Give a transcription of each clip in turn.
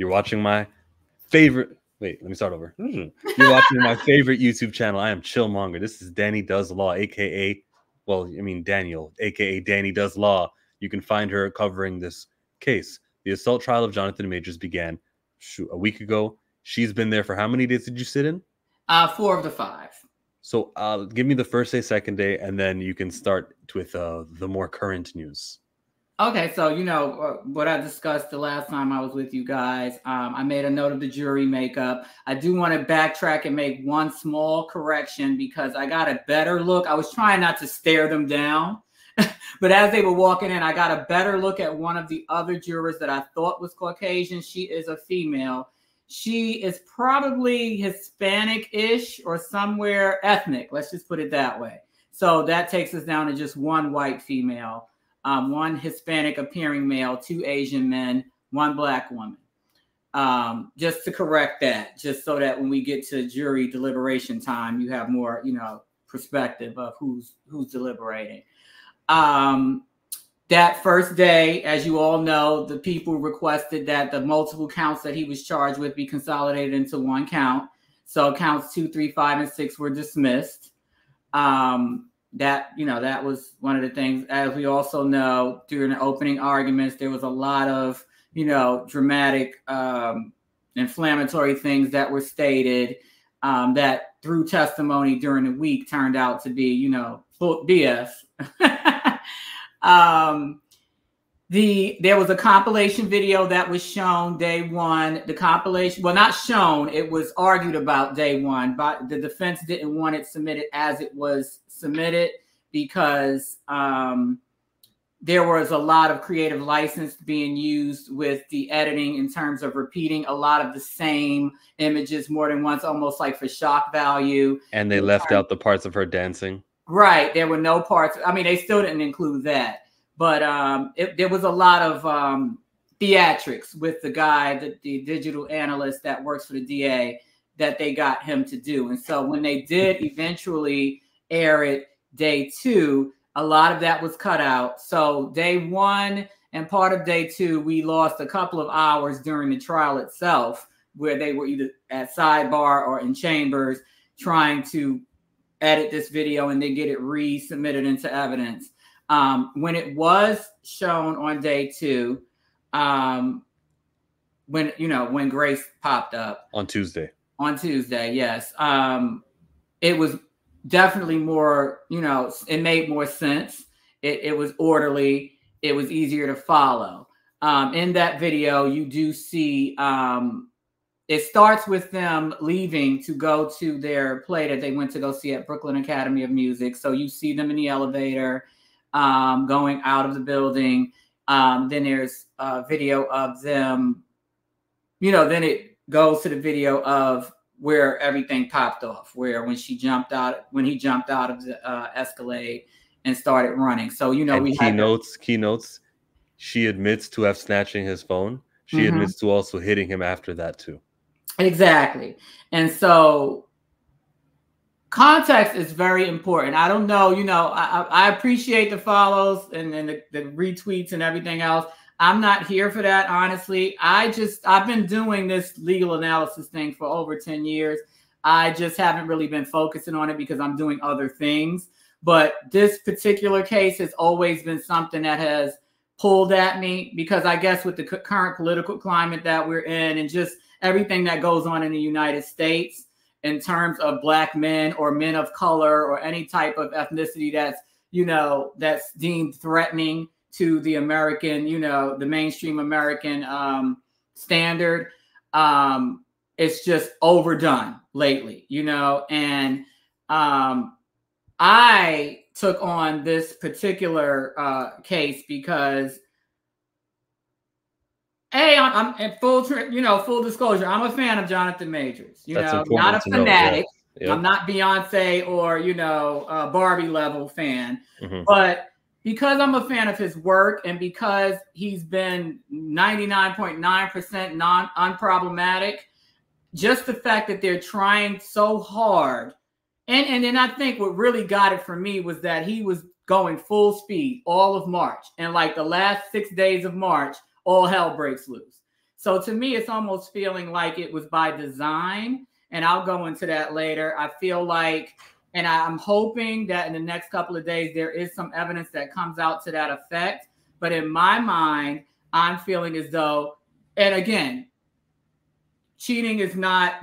You're watching my favorite. Wait, let me start over. You're watching my favorite YouTube channel. I am Chillmonger. This is Danny Does Law, aka, Daniel, aka Danny Does Law. You can find her covering this case. The assault trial of Jonathan Majors began a week ago. She's been there for how many days did you sit in? 4 of the 5. So give me the first day, second day, and then you can start with the more current news. Okay, so what I discussed the last time I was with you guys, I made a note of the jury makeup. I do want to backtrack and make one small correction because I got a better look. I was trying not to stare them down, but as they were walking in, I got a better look at one of the other jurors that I thought was Caucasian. She is a female. She is probably Hispanic-ish or somewhere ethnic. Let's just put it that way. So that takes us down to just one white female. One Hispanic appearing male, 2 Asian men, 1 black woman. Just to correct that, just so that when we get to jury deliberation time, you have more, perspective of who's deliberating. That first day, as you all know, the people requested that the multiple counts that he was charged with be consolidated into one count. So counts 2, 3, 5, and 6 were dismissed. That was one of the things. As we also know, during the opening arguments, there was a lot of, dramatic, inflammatory things that were stated that through testimony during the week turned out to be, full BS. There was a compilation video that was shown day one. The compilation, well, not shown, it was argued about day one, but the defense didn't want it submitted as it was submitted because there was a lot of creative license being used with the editing in terms of repeating a lot of the same images more than once, almost like for shock value. And they left out the parts of her dancing. Right. There were no parts. I mean, they still didn't include that. But there was a lot of theatrics with the guy, the digital analyst that works for the DA, that they got him to do. And so when they did eventually air it day 2, a lot of that was cut out. So day 1 and part of day 2, we lost a couple of hours during the trial itself, where they were either at sidebar or in chambers trying to edit this video and then get it resubmitted into evidence. When it was shown on day 2, when Grace popped up on Tuesday, yes, it was definitely more, it made more sense. It was orderly. It was easier to follow. In that video, you do see, it starts with them leaving to go to their play that they went to go see at Brooklyn Academy of Music. So you see them in the elevator, going out of the building. Then there's a video of them, then it goes to the video of where everything popped off, where when he jumped out of the Escalade and started running. So, we keynotes. She admits to have snatching his phone. She admits to also hitting him after that too. Exactly. And so context is very important. I don't know, I appreciate the follows and the retweets and everything else. I'm not here for that, honestly. I've been doing this legal analysis thing for over 10 years. I just haven't really been focusing on it because I'm doing other things. But this particular case has always been something that has pulled at me because I guess with the current political climate that we're in and just everything that goes on in the United States in terms of Black men or men of color or any type of ethnicity that's deemed threatening to the American, the mainstream American standard. It's just overdone lately, and I took on this particular case because I'm in full disclosure. I'm a fan of Jonathan Majors, not a fanatic. Yep. I'm not Beyonce or, a Barbie level fan, but because I'm a fan of his work and because he's been 99.9% unproblematic, just the fact that they're trying so hard. And then I think what really got it for me was that he was going full speed all of March. And like the last 6 days of March, all hell breaks loose. So to me, it's almost feeling like it was by design. And I'll go into that later. I feel like, and I'm hoping that in the next couple of days, there is some evidence that comes out to that effect. But in my mind, I'm feeling as though, and again, cheating is not,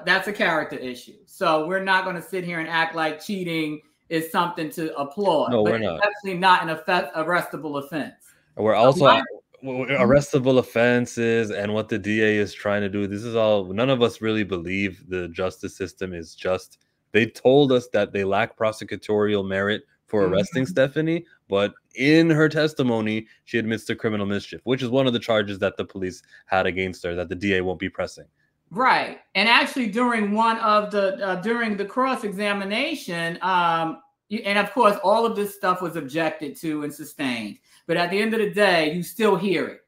that's a character issue. So we're not going to sit here and act like cheating is something to applaud. No, but we're not. It's definitely not an arrestable offense. We're also arrestable offenses and what the DA is trying to do. This is all, none of us really believe the justice system is just. They told us that they lack prosecutorial merit for arresting Stephanie, but in her testimony, she admits to criminal mischief, which is one of the charges that the police had against her that the DA won't be pressing. Right. And actually during one of the, during the cross-examination, and of course, all of this stuff was objected to and sustained. But at the end of the day, you still hear it.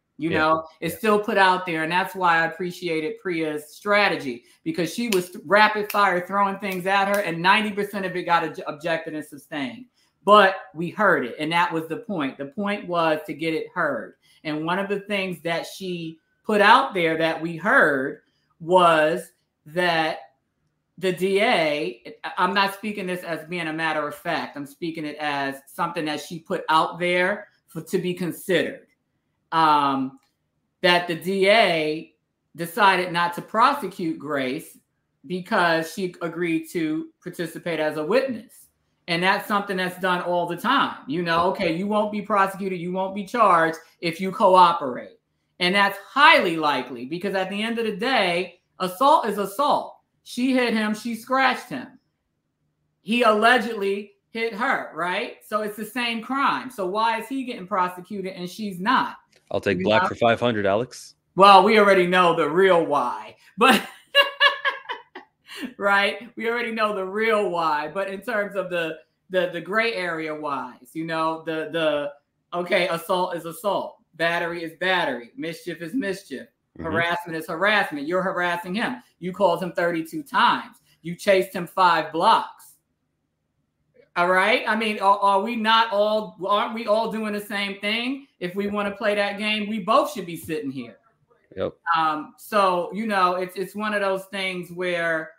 It's still put out there. And that's why I appreciated Priya's strategy, because she was rapid fire throwing things at her and 90% of it got objected and sustained. But we heard it. And that was the point. The point was to get it heard. And one of the things that she put out there that we heard was that the DA, I'm not speaking this as being a matter of fact. I'm speaking it as something that she put out there to be considered. That the DA decided not to prosecute Grace because she agreed to participate as a witness. And that's something that's done all the time. Okay, you won't be prosecuted, you won't be charged if you cooperate. And that's highly likely because at the end of the day, assault is assault. She hit him, she scratched him. He allegedly hit her, right? So it's the same crime. So why is he getting prosecuted and she's not? I'll take black for 500, Alex. Well, we already know the real why, but right? We already know the real why. But in terms of the gray area whys, okay, assault is assault, battery is battery, mischief is mischief. Harassment is harassment. You're harassing him. You called him 32 times. You chased him 5 blocks. All right. I mean, aren't we all doing the same thing? If we want to play that game, we both should be sitting here. Yep. So, it's one of those things where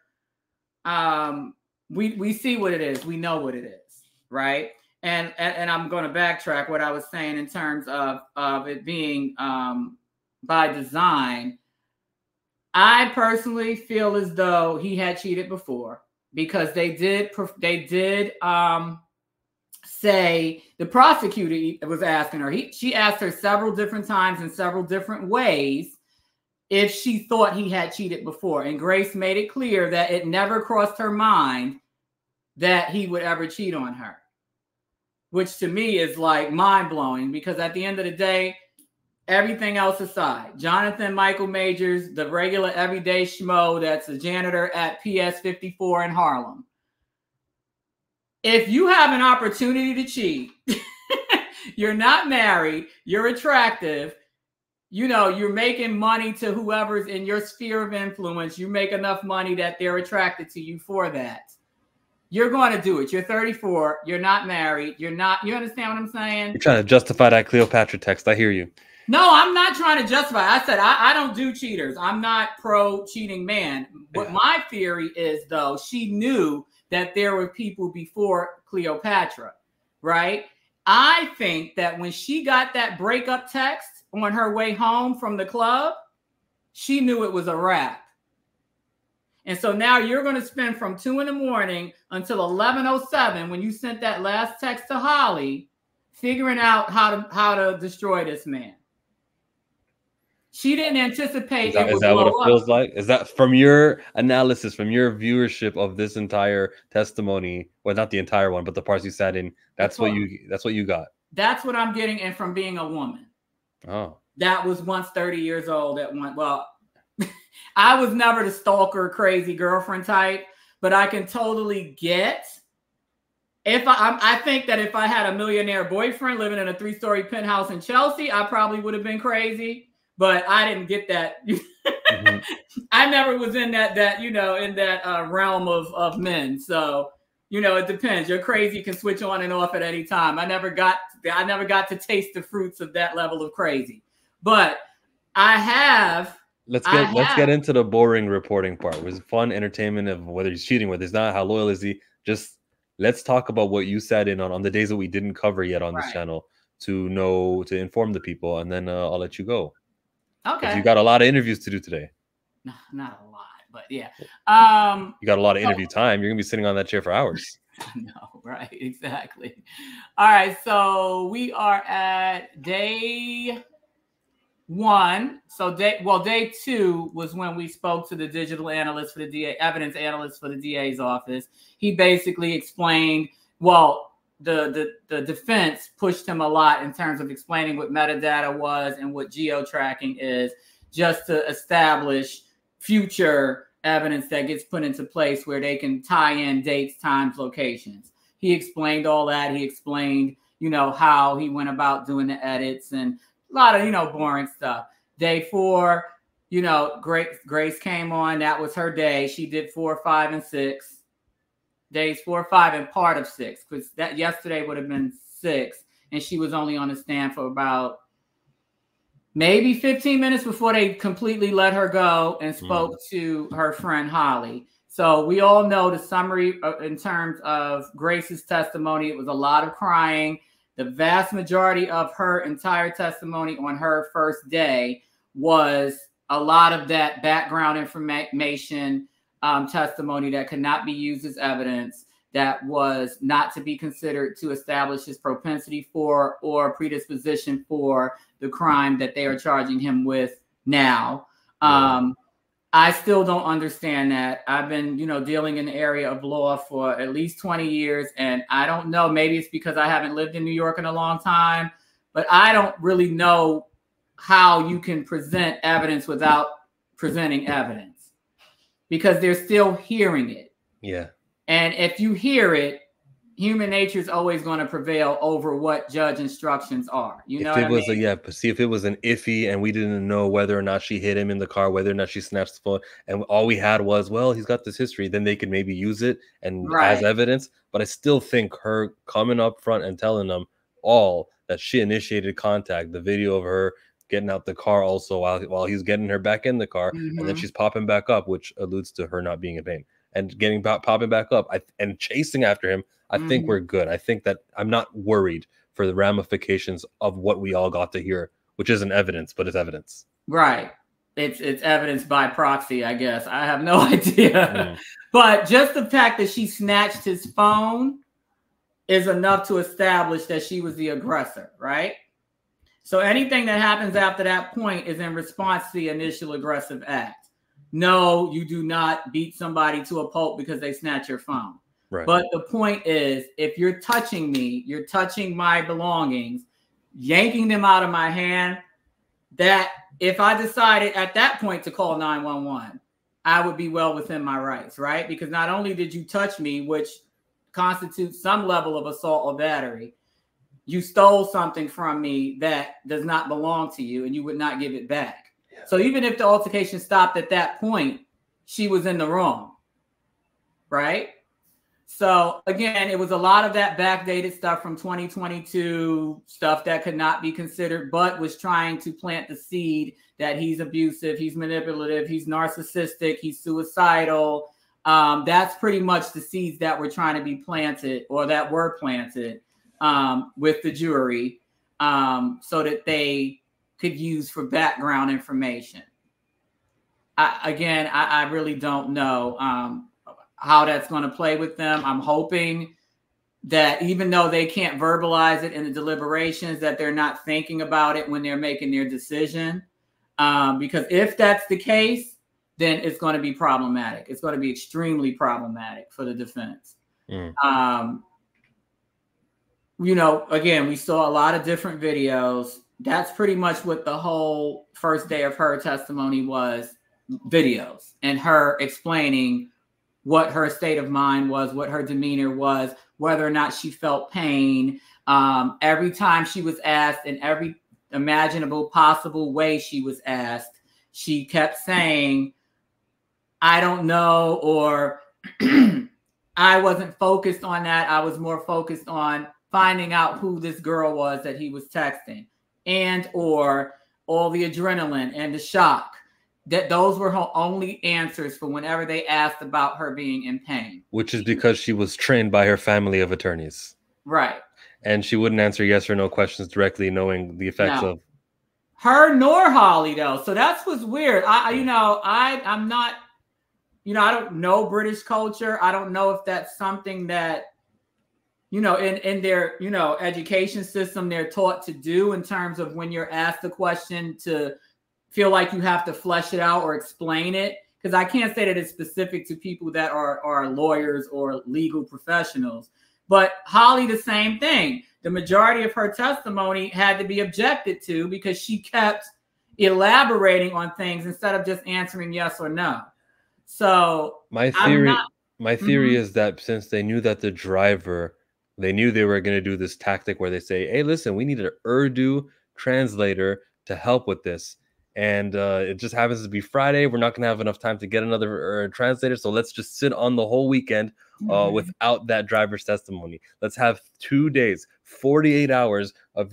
we see what it is. We know what it is. Right. And I'm going to backtrack what I was saying in terms of it being by design. I personally feel as though he had cheated before because they did say the prosecutor was asking her. She asked her several different times in several different ways if she thought he had cheated before. And Grace made it clear that it never crossed her mind that he would ever cheat on her, which to me is like mind blowing because at the end of the day, everything else aside, Jonathan Michael Majors, the regular everyday schmo that's a janitor at PS 54 in Harlem. If you have an opportunity to cheat, you're not married, you're attractive, you're making money to whoever's in your sphere of influence, you make enough money that they're attracted to you for that. You're going to do it. You're 34, you're not married, you understand what I'm saying? You're trying to justify that Cleopatra text. I hear you. No, I'm not trying to justify. I said I don't do cheaters. I'm not pro cheating man. What my theory is, though, she knew that there were people before Cleopatra, right? I think that when she got that breakup text on her way home from the club, she knew it was a wrap. And so now you're going to spend from 2 a.m. until 11:07 when you sent that last text to Holly, figuring out how to destroy this man. She didn't anticipate. Is that what it feels like? Is that from your analysis, from your viewership of this entire testimony? Well, not the entire one, but the parts you sat in. That's what you got. That's what I'm getting, and from being a woman. Oh, that was once 30 years old. I was never the stalker, crazy girlfriend type, but I can totally get. I think that if I had a millionaire boyfriend living in a 3-story penthouse in Chelsea, I probably would have been crazy. But I didn't get that. I never was in that realm of men. So, it depends. You're crazy, can switch on and off at any time. I never got to taste the fruits of that level of crazy. But I have. Let's get into the boring reporting part. It was fun entertainment of whether he's cheating, whether he's not, how loyal is he. Just let's talk about what you sat in on the days that we didn't cover yet on this channel to inform the people, and then I'll let you go. Okay. You got a lot of interviews to do today. No, not a lot, but yeah. You got a lot of interview time. You're gonna be sitting on that chair for hours. No, right, exactly. All right, so we are at day 1. So day 2 was when we spoke to the digital analyst for the DA, evidence analyst for the DA's office. He basically explained, well, the defense pushed him a lot in terms of explaining what metadata was and what geo-tracking is, just to establish future evidence that gets put into place where they can tie in dates, times, locations. He explained all that. He explained, how he went about doing the edits and a lot of, boring stuff. Day 4, Grace came on. That was her day. She did 4, 5, and 6. Days 4, 5, and part of 6, because that yesterday would have been 6, and she was only on the stand for about maybe 15 minutes before they completely let her go and spoke to her friend Holly. So we all know the summary in terms of Grace's testimony. It was a lot of crying. The vast majority of her entire testimony on her first day was a lot of that background information testimony that could not be used as evidence, that was not to be considered to establish his propensity for or predisposition for the crime that they are charging him with now. I still don't understand that. I've been, dealing in the area of law for at least 20 years, and I don't know, maybe it's because I haven't lived in New York in a long time, but I don't really know how you can present evidence without presenting evidence, because they're still hearing it. Yeah. And if you hear it, human nature is always going to prevail over what judge instructions are. If it was an iffy and we didn't know whether or not she hit him in the car, whether or not she snatched the phone, and all we had was, well, he's got this history, then they could maybe use it and as evidence. But I still think her coming up front and telling them all that she initiated contact, the video of her getting out the car also while he's getting her back in the car, and then she's popping back up, which alludes to her not being in pain, and popping back up and chasing after him. I think we're good. I think that I'm not worried for the ramifications of what we all got to hear, which isn't evidence, but it's evidence. Right. It's evidence by proxy, I guess. I have no idea. But just the fact that she snatched his phone is enough to establish that she was the aggressor, right? So anything that happens after that point is in response to the initial aggressive act. No, you do not beat somebody to a pulp because they snatch your phone. Right. But the point is, if you're touching me, you're touching my belongings, yanking them out of my hand, that if I decided at that point to call 911, I would be well within my rights, right? Because not only did you touch me, which constitutes some level of assault or battery, you stole something from me that does not belong to you, and you would not give it back. Yeah. So even if the altercation stopped at that point, she was in the wrong, right? So again, it was a lot of that backdated stuff from 2022, stuff that could not be considered, but was trying to plant the seed that he's abusive, he's manipulative, he's narcissistic, he's suicidal. That's pretty much the seeds that were trying to be planted, or that were planted with the jury, so that they could use for background information. I really don't know how that's going to play with them. I'm hoping that even though they can't verbalize it in the deliberations, that they're not thinking about it when they're making their decision. Because if that's the case, then it's going to be problematic. It's going to be extremely problematic for the defense. Again, we saw a lot of different videos. That's pretty much what the whole first day of her testimony was, videos, and her explaining what her state of mind was, what her demeanor was, whether or not she felt pain. Every time she was asked, in every imaginable possible way she was asked, she kept saying, I don't know, or I wasn't focused on that. I was more focused on finding out who this girl was that he was texting, and or all the adrenaline and the shock. That those were her only answers for whenever they asked about her being in pain. Which is because she was trained by her family of attorneys. Right. And she wouldn't answer yes or no questions directly, knowing the effects of her nor Holly, though. So that's what's weird. I'm not, I don't know British culture. I don't know if that's something that, in their, education system, they're taught to do in terms of when you're asked a question to feel like you have to flesh it out or explain it. Because I can't say that it's specific to people that are lawyers or legal professionals. But Holly, the same thing. The majority of her testimony had to be objected to because she kept elaborating on things instead of just answering yes or no. So my theory is that since they knew that the driver, they knew they were going to do this tactic where they say, hey, listen, we need an Urdu translator to help with this. And it just happens to be Friday. We're not going to have enough time to get another translator. So let's just sit on the whole weekend without that driver's testimony. Let's have 2 days, 48 hours of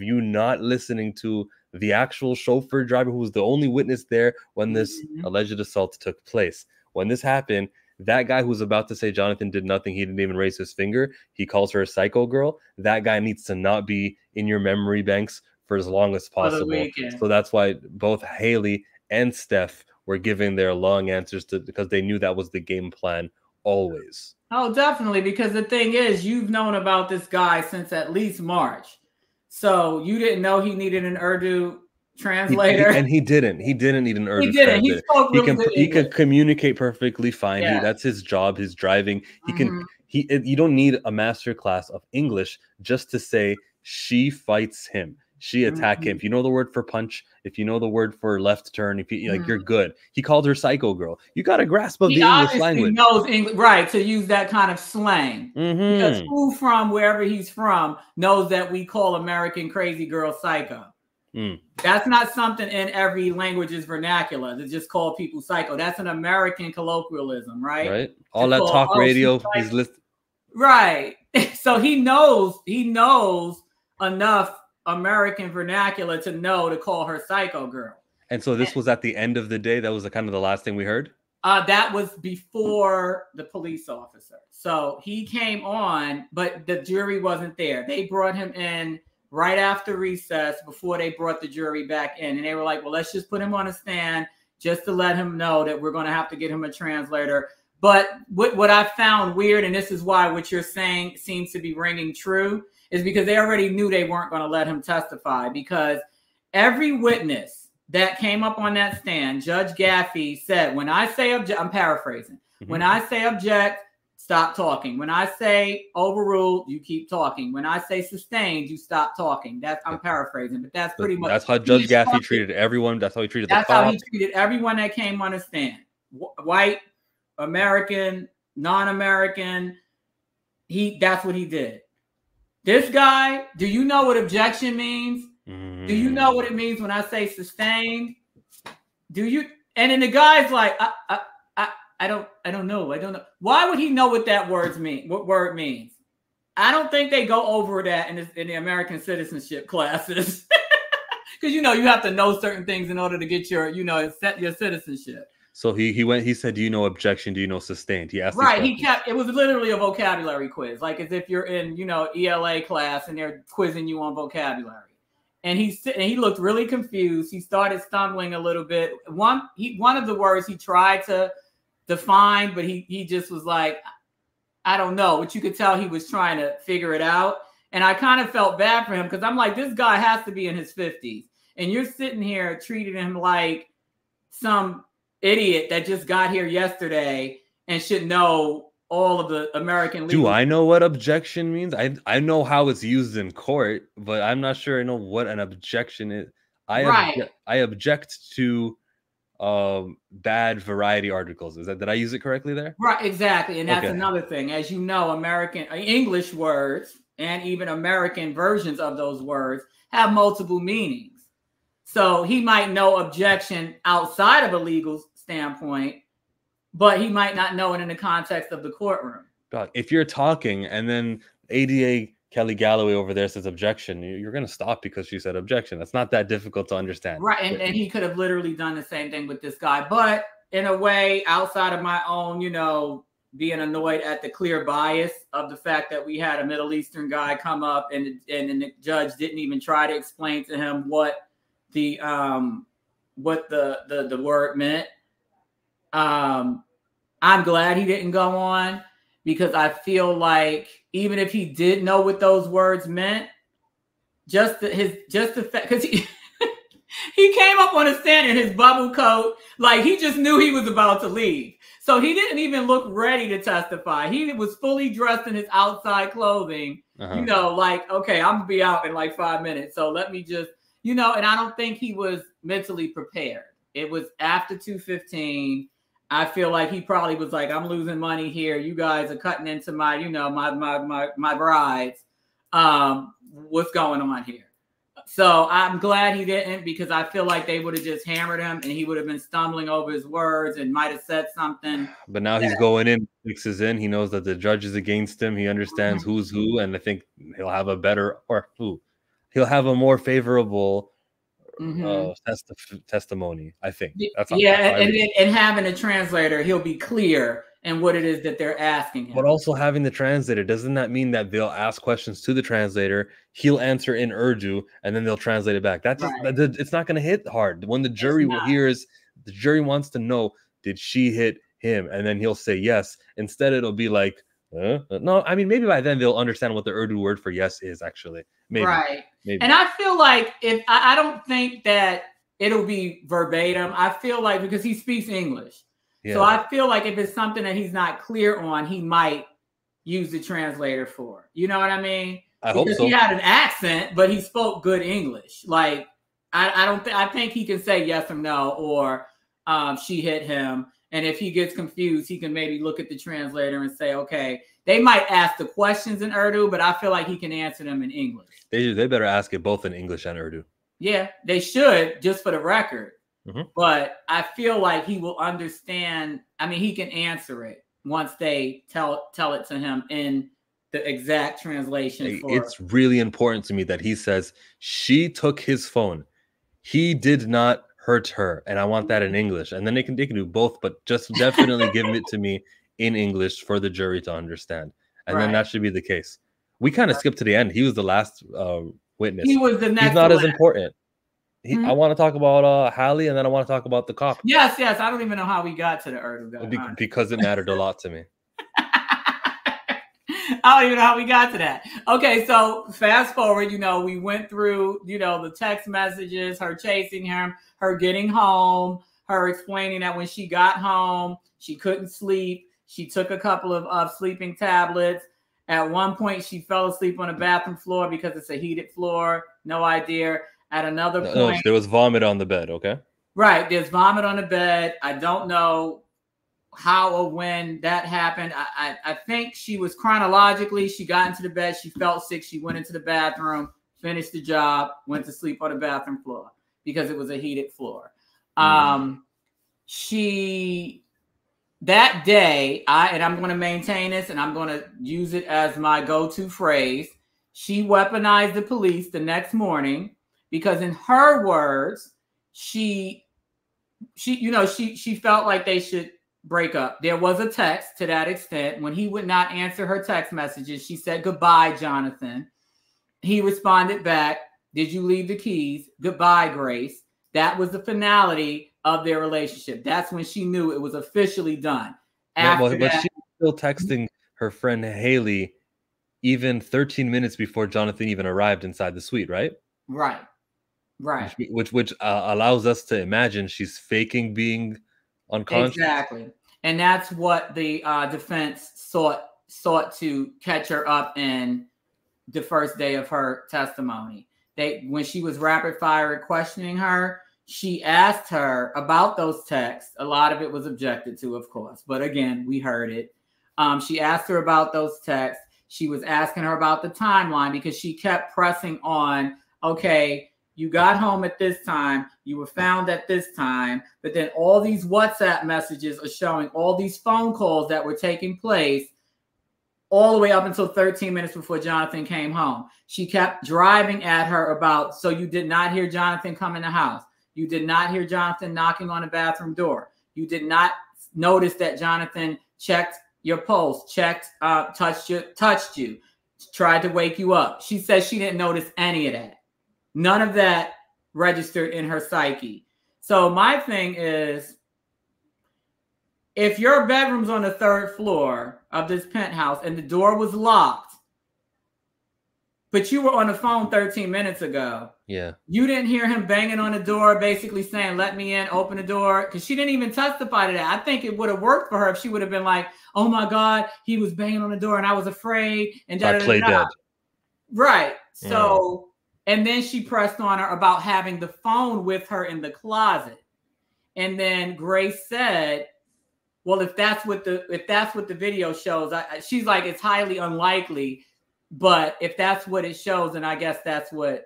you not listening to the actual chauffeur driver who was the only witness there when this alleged assault took place. When this happened, that guy who's about to say Jonathan did nothing, he didn't even raise his finger, he calls her a psycho girl. That guy needs to not be in your memory banks for as long as possible. So that's why both Haley and Steph were giving their long answers because they knew that was the game plan always. Oh, definitely. Because the thing is, you've known about this guy since at least March. So you didn't know he needed an Urdu translator. And he didn't need an Urdu translator. He could communicate perfectly fine. Yeah. That's his job, his driving. You don't need a master class of English just to say she fights him. She attacked him. If you know the word for punch, if you know the word for left turn, if you you're good. He called her psycho girl. You got a grasp of the English language. He knows English, right? To use that kind of slang. Because who from wherever he's from knows that we call American crazy girl psycho. That's not something in every language's vernacular to just call people psycho. That's an American colloquialism, right? Right. All that talk radio is listed. Right. So he knows enough American vernacular to know to call her psycho girl. And so this was at the end of the day. That was kind of the last thing we heard. That was before the police officer. So he came on, but the jury wasn't there. They brought him in right after recess before they brought the jury back in. And they were like, well, let's just put him on a stand just to let him know that we're going to have to get him a translator. But what I found weird, and this is why what you're saying seems to be ringing true, is because they already knew they weren't going to let him testify, because every witness that came up on that stand, Judge Gaffey said, when I say object, I'm paraphrasing, when I say object, stop talking. When I say overruled, you keep talking. When I say sustained, you stop talking. I'm paraphrasing, but that's pretty much. That's how Judge Gaffey treated everyone. That's how he treated how he treated everyone that came on the stand. White, American, non-American. That's what he did. This guy, do you know what objection means? Do you know what it means when I say sustained? Do you? And then the guy's like, I don't know. I don't know. Why would he know what that word means? I don't think they go over that in the American citizenship classes. Because you have to know certain things in order to get your citizenship. So he said, do you know objection? Do you know sustained? He asked. Right. It was literally a vocabulary quiz, like as if you're in, ELA class and they're quizzing you on vocabulary. And he looked really confused. He started stumbling a little bit. One of the words he tried to define, but he just was like, I don't know. But you could tell he was trying to figure it out. And I kind of felt bad for him because I'm like, this guy has to be in his 50s. And you're sitting here treating him like some idiot that just got here yesterday and should know all of the American legal. Do I know what objection means? I know how it's used in court, but I'm not sure I know what an objection is. I object to bad variety articles. Did I use it correctly there? Right, exactly. And that's another thing. As you know, American English words and even American versions of those words have multiple meanings. So he might know objection outside of a legal standpoint, but he might not know it in the context of the courtroom. God, if you're talking and then ADA Kelly Galloway over there says objection, you're going to stop because she said objection. That's not that difficult to understand. Right. And he could have literally done the same thing with this guy. But in a way, outside of my own, being annoyed at the clear bias of the fact that we had a Middle Eastern guy come up and the judge didn't even try to explain to him what the word meant. I'm glad he didn't go on, because I feel like even if he did know what those words meant, just the fact, because he came up on a stand in his bubble coat, like he just knew he was about to leave. So he didn't even look ready to testify. He was fully dressed in his outside clothing, like, okay, I'm gonna be out in like 5 minutes. So let me just, and I don't think he was mentally prepared. It was after 2:15. I feel like he probably was like, I'm losing money here. You guys are cutting into my, my brides. What's going on here? So I'm glad he didn't, because I feel like they would have just hammered him and he would have been stumbling over his words and might have said something. But now he's going in, mixes in. He knows that the judge is against him. He understands who's who, and I think he'll have he'll have a more favorable testimony. I think. That's and having a translator, he'll be clear in what it is that they're asking him. But also having the translator, doesn't that mean that they'll ask questions to the translator, he'll answer in Urdu, and then they'll translate it back? It's not going to hit hard. When the jury hears, the jury wants to know, did she hit him? And then he'll say yes. Instead, it'll be like, no. I mean, maybe by then they'll understand what the Urdu word for yes is, actually. Maybe. Right. Maybe. And I feel like I don't think that it'll be verbatim. I feel like, because he speaks English. Yeah. So I feel like if it's something that he's not clear on, he might use the translator for. You know what I mean? I hope so. He had an accent, but he spoke good English. Like, I think he can say yes or no, or she hit him. And if he gets confused, he can maybe look at the translator and say, okay, they might ask the questions in Urdu, but I feel like he can answer them in English. They better ask it both in English and Urdu. Yeah, they should, just for the record. But I feel like he will understand. I mean, he can answer it once they tell it to him in the exact translation. It's really important to me that he says she took his phone. He did not hurt her, and I want that in English. And then they can do both, but just definitely give it to me in English for the jury to understand. And then that should be the case. We kind of skipped to the end. He was the last witness. He was the next. He's not as important. I want to talk about Hallie, and then I want to talk about the cop. Yes. I don't even know how we got to the Urdu guy. Because it mattered a lot to me. I don't even know how we got to that. Okay, so fast forward, we went through, the text messages, her chasing him, her getting home, her explaining that when she got home, she couldn't sleep. She took a couple of sleeping tablets. At one point, she fell asleep on the bathroom floor because it's a heated floor. No idea. At another point, no, there was vomit on the bed. Okay. Right. There's vomit on the bed. I don't know how or when that happened. I think she was chronologically, she got into the bed. She felt sick. She went into the bathroom, finished the job, went to sleep on the bathroom floor because it was a heated floor. That day, and I'm going to maintain this and I'm going to use it as my go-to phrase. She weaponized the police the next morning. Because in her words, she felt like they should break up. There was a text to that extent. When he would not answer her text messages, she said, "Goodbye, Jonathan." He responded back, "Did you leave the keys? Goodbye, Grace." That was the finality of their relationship. That's when she knew it was officially done. But she was still texting her friend Haley even 13 minutes before Jonathan even arrived inside the suite, right? Right. Which allows us to imagine she's faking being unconscious. Exactly, and that's what the defense sought to catch her up in the first day of her testimony. When she was rapid fire questioning her, she asked her about those texts. A lot of it was objected to, of course, but again, we heard it. She asked her about those texts. She was asking her about the timeline because she kept pressing on, okay, you got home at this time, you were found at this time, but then all these WhatsApp messages are showing all these phone calls that were taking place all the way up until 13 minutes before Jonathan came home. She kept driving at her about, so you did not hear Jonathan come in the house. You did not hear Jonathan knocking on the bathroom door. You did not notice that Jonathan checked your pulse, touched you, tried to wake you up. She says she didn't notice any of that. None of that registered in her psyche. So my thing is, if your bedroom's on the 3rd floor of this penthouse and the door was locked, but you were on the phone 13 minutes ago, yeah, you didn't hear him banging on the door, basically saying, let me in, open the door, because she didn't even testify to that. I think it would have worked for her if she would have been like, oh my God, he was banging on the door and I was afraid. And I played dead. Right. So, and then she pressed on her about having the phone with her in the closet. And then Grace said, well, if that's what the video shows, she's like, it's highly unlikely, but if that's what it shows, then I guess that's what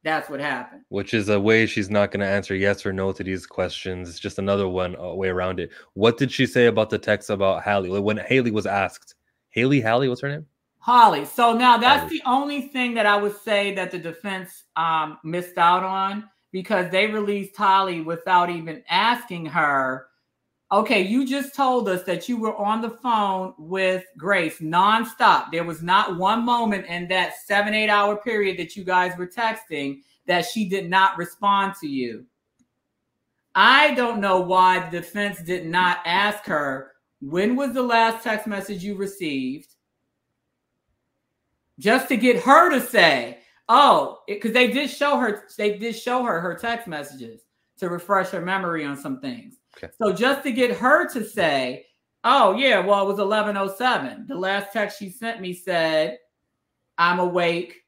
happened. Which is a way she's not going to answer yes or no to these questions. It's just another way around it. What did she say about the text about Hallie? When Haley was asked, Hallie, what's her name? Holly. So now that's the only thing that I would say that the defense missed out on, because they released Holly without even asking her. Okay, you just told us that you were on the phone with Grace nonstop. There was not one moment in that 7-8 hour period that you guys were texting that she did not respond to you. I don't know why the defense did not ask her, when was the last text message you received? Just to get her to say, because they did show her her text messages to refresh her memory on some things. Okay. So just to get her to say, oh yeah, well, it was 11:07. The last text she sent me said, I'm awake.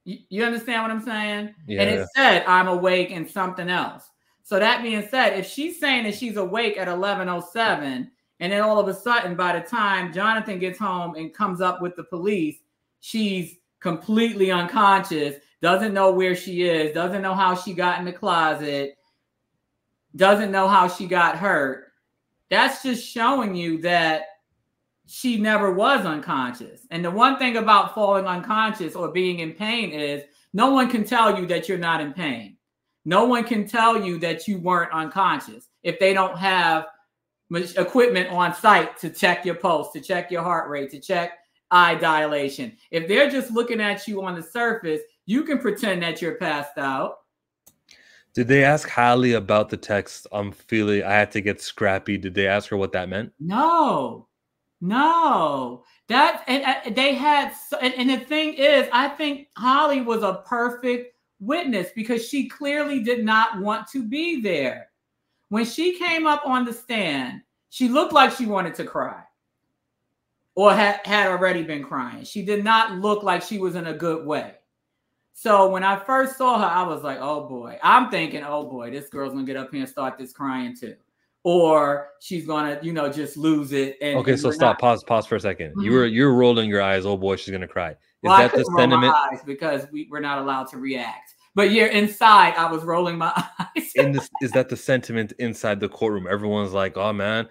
You understand what I'm saying? Yeah. And it said, I'm awake and something else. So that being said, if she's saying that she's awake at 11:07, and then all of a sudden, by the time Jonathan gets home and comes up with the police, she's completely unconscious, doesn't know where she is, doesn't know how she got in the closet, doesn't know how she got hurt. That's just showing you that she never was unconscious. And the one thing about falling unconscious or being in pain is no one can tell you that you're not in pain. No one can tell you that you weren't unconscious if they don't have equipment on site to check your pulse, to check your heart rate, to check eye dilation. If they're just looking at you on the surface, you can pretend that you're passed out. Did they ask Hallie about the text? I had to get scrappy. Did they ask her what that meant? No. That and they had, and the thing is, I think Holly was a perfect witness because she clearly did not want to be there. When she came up on the stand, she looked like she wanted to cry or had already been crying. She did not look like she was in a good way. So when I first saw her, I was like, oh boy. I'm thinking, oh boy, this girl's gonna get up here and start this crying too. Or she's gonna, just lose it. Okay, so stop, pause for a second. Mm-hmm. You're rolling your eyes, oh boy, she's gonna cry. Is that the sentiment? My eyes because we're not allowed to react. But yeah, inside I was rolling my eyes. Is that the sentiment inside the courtroom? Everyone's like, oh man,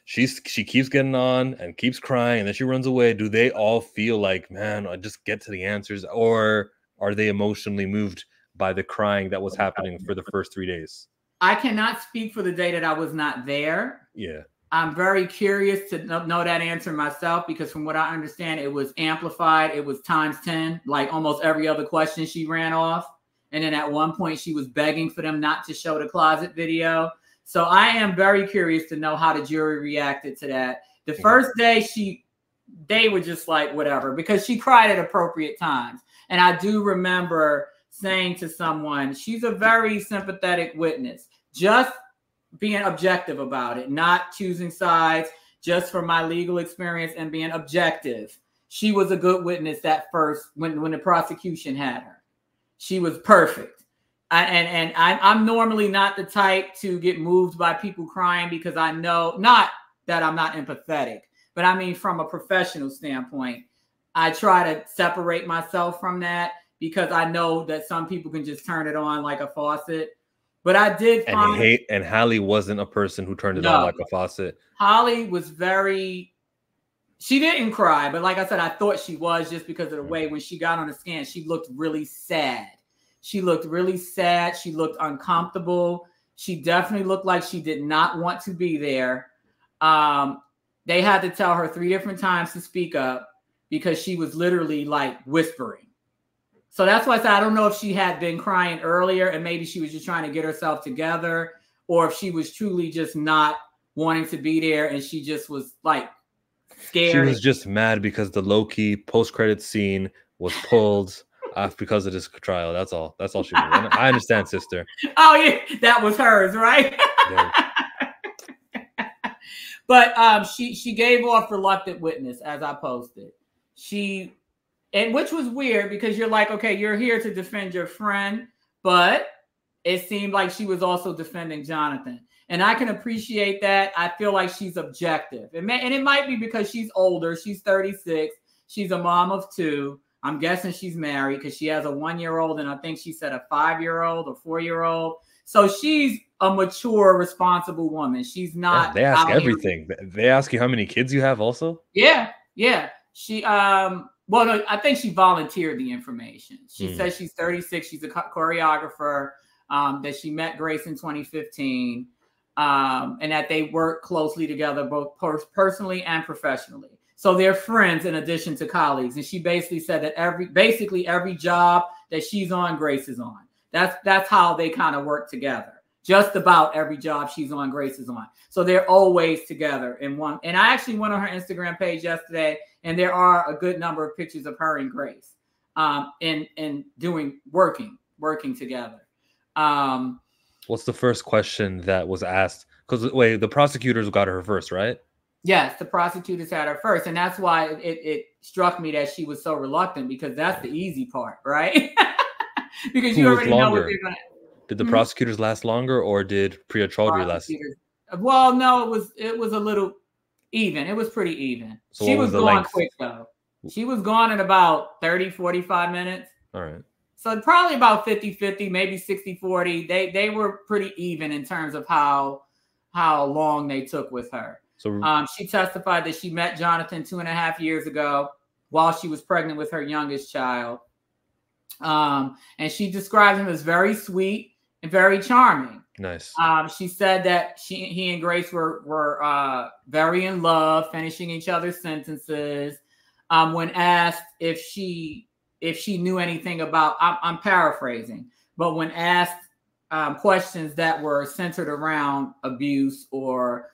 she keeps getting on and keeps crying, and then she runs away. Do they all feel like, man, I just get to the answers, or are they emotionally moved by the crying that was happening for the first 3 days? I cannot speak for the day that I was not there. Yeah. I'm very curious to know that answer myself because from what I understand, it was amplified. It was times 10, like almost every other question she ran off. And then at one point she was begging for them not to show the closet video. So I am very curious to know how the jury reacted to that. The first day they were just like, whatever, because she cried at appropriate times. And I do remember saying to someone, she's a very sympathetic witness, just being objective about it, not choosing sides, just from my legal experience and being objective. She was a good witness at first when the prosecution had her. She was perfect. I'm normally not the type to get moved by people crying because I know, not that I'm not empathetic, but I mean, from a professional standpoint, I try to separate myself from that because I know that some people can just turn it on like a faucet. But I did find... And Hallie wasn't a person who turned it on like a faucet. Holly was very She didn't cry, but like I said, I thought she was, just because of the way when she got on the scan, she looked really sad. She looked really sad. She looked uncomfortable. She definitely looked like she did not want to be there. They had to tell her 3 different times to speak up because she was literally like whispering. So that's why I said I don't know if she had been crying earlier and maybe she was just trying to get herself together, or if she was truly just not wanting to be there and she just was like scared. She was just mad because the low-key post-credit scene was pulled off because of this trial. That's all. That's all she was. And I understand, sister. Oh yeah, that was hers, right? Yeah. But she gave off reluctant witness, as I posted. And which was weird because you're like, okay, you're here to defend your friend, but it seemed like she was also defending Jonathan. And I can appreciate that. I feel like she's objective. And it might be because she's older. She's 36. She's a mom of 2. I'm guessing she's married because she has a 1-year-old and I think she said a 5-year-old or 4-year-old. So she's a mature, responsible woman. She's not. They ask everything. They ask you how many kids you have also? Yeah. She, well, no, I think she volunteered the information. She says she's 36. She's a choreographer, that she met Grace in 2015. And that they work closely together, both personally and professionally. So they're friends in addition to colleagues. And she basically said that basically every job that she's on, Grace is on. That's how they kind of work together. Just about every job she's on, Grace is on. So they're always together in one. And I actually went on her Instagram page yesterday, and there are a good number of pictures of her and Grace and working together. What's the first question that was asked? Because wait, the prosecutors got her first, right? Yes, the prosecutors had her first, and that's why it struck me that she was so reluctant, because that's the easy part, right? Because you already know what they're going to. Did the prosecutors last longer, or did Priya Chaudhry last? Well, no, it was a little even. It was pretty even. So she was gone quick though. She was gone in about 30, 45 minutes. All right. So probably about 50-50, maybe 60-40. They were pretty even in terms of how long they took with her. So she testified that she met Jonathan 2.5 years ago while she was pregnant with her youngest child. And she described him as very sweet and very charming. Nice. She said that he and Grace were very in love, finishing each other's sentences. When asked if she knew anything about, I'm paraphrasing, but when asked questions that were centered around abuse or,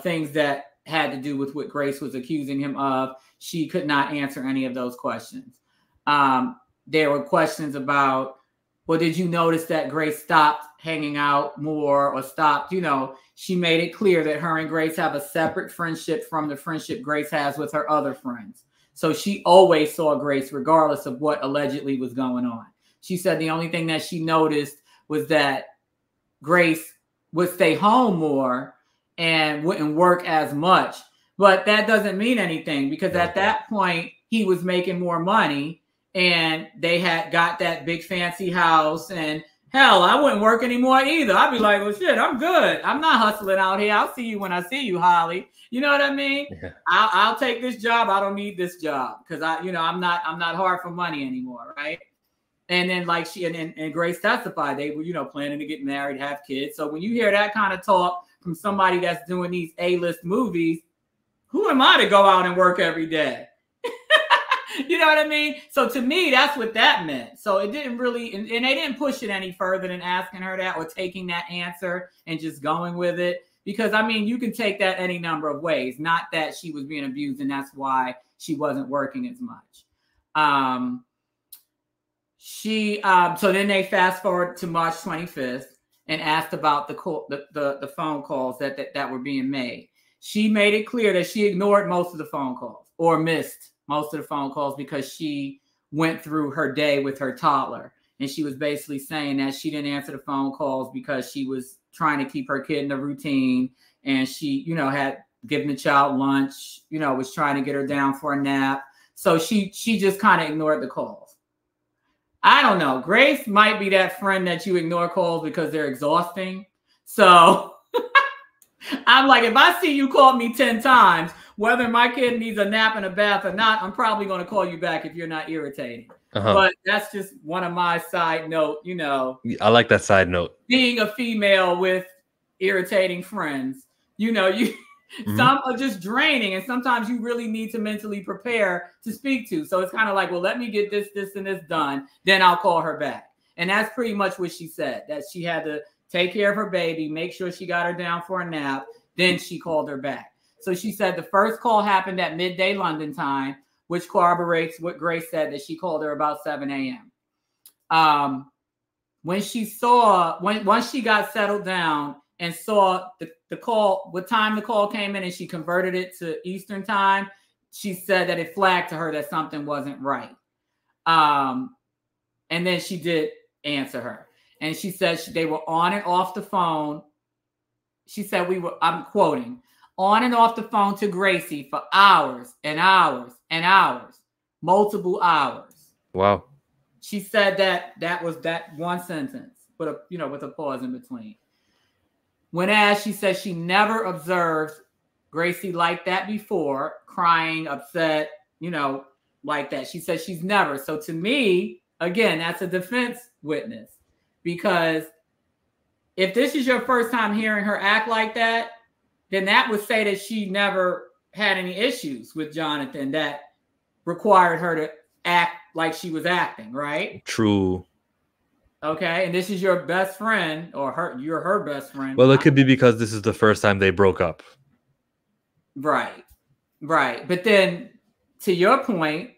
things that had to do with what Grace was accusing him of, she could not answer any of those questions. There were questions about, well, did you notice that Grace stopped hanging out more or stopped, she made it clear that her and Grace have a separate friendship from the friendship Grace has with her other friends. So she always saw Grace regardless of what allegedly was going on. She said the only thing that she noticed was that Grace would stay home more and wouldn't work as much. But that doesn't mean anything, because at that point he was making more money and they had got that big fancy house, and hell, I wouldn't work anymore either. I'd be like, well, shit, I'm good. I'm not hustling out here. I'll see you when I see you, Holly. You know what I mean? Yeah. I'll take this job. I don't need this job because I'm not hard for money anymore, right? And then like she and Grace testified, they were planning to get married, have kids. So when you hear that kind of talk from somebody that's doing these A-list movies, who am I to go out and work every day? You know what I mean? So to me, that's what that meant. So it didn't really, and they didn't push it any further than asking her that or taking that answer and just going with it. Because, you can take that any number of ways. Not that she was being abused and that's why she wasn't working as much. So then they fast forward to March 25th and asked about the phone calls that were being made. She made it clear that she ignored most of the phone calls or missed most of the phone calls because she went through her day with her toddler. And she was basically saying that she didn't answer the phone calls because she was trying to keep her kid in a routine. And she, had given the child lunch, was trying to get her down for a nap. So she just kind of ignored the calls. I don't know. Grace might be that friend that you ignore calls because they're exhausting. So I'm like, if I see you call me 10 times, whether my kid needs a nap and a bath or not, I'm probably going to call you back if you're not irritating. But that's just one of my side note, you know. I like that side note. Being a female with irritating friends, you know, some are just draining, and sometimes you really need to mentally prepare to speak to. So it's kind of like, well, let me get this, and this done, then I'll call her back. And that's pretty much what she said, that she had to take care of her baby, make sure she got her down for a nap, then she called her back. So she said the first call happened at midday London time, which corroborates what Grace said, that she called her about 7 a.m. When she saw, once she got settled down and saw the call, what time the call came in, and she converted it to Eastern time, she said that it flagged to her that something wasn't right. And then she did answer her. And she said they were on and off the phone. She said I'm quoting, on and off the phone to Gracie for hours and hours and hours, multiple hours. Wow. She said that was that one sentence, with a pause in between. When asked, she said she never observed Gracie like that before, crying, upset, like that. She said she's never. So to me, again, that's a defense witness, because if this is your first time hearing her act like that, then that would say that she never had any issues with Jonathan that required her to act like she was acting, right? True. Okay, and this is your best friend, or you're her best friend. Well, it could be because this is the first time they broke up. Right. But then, to your point,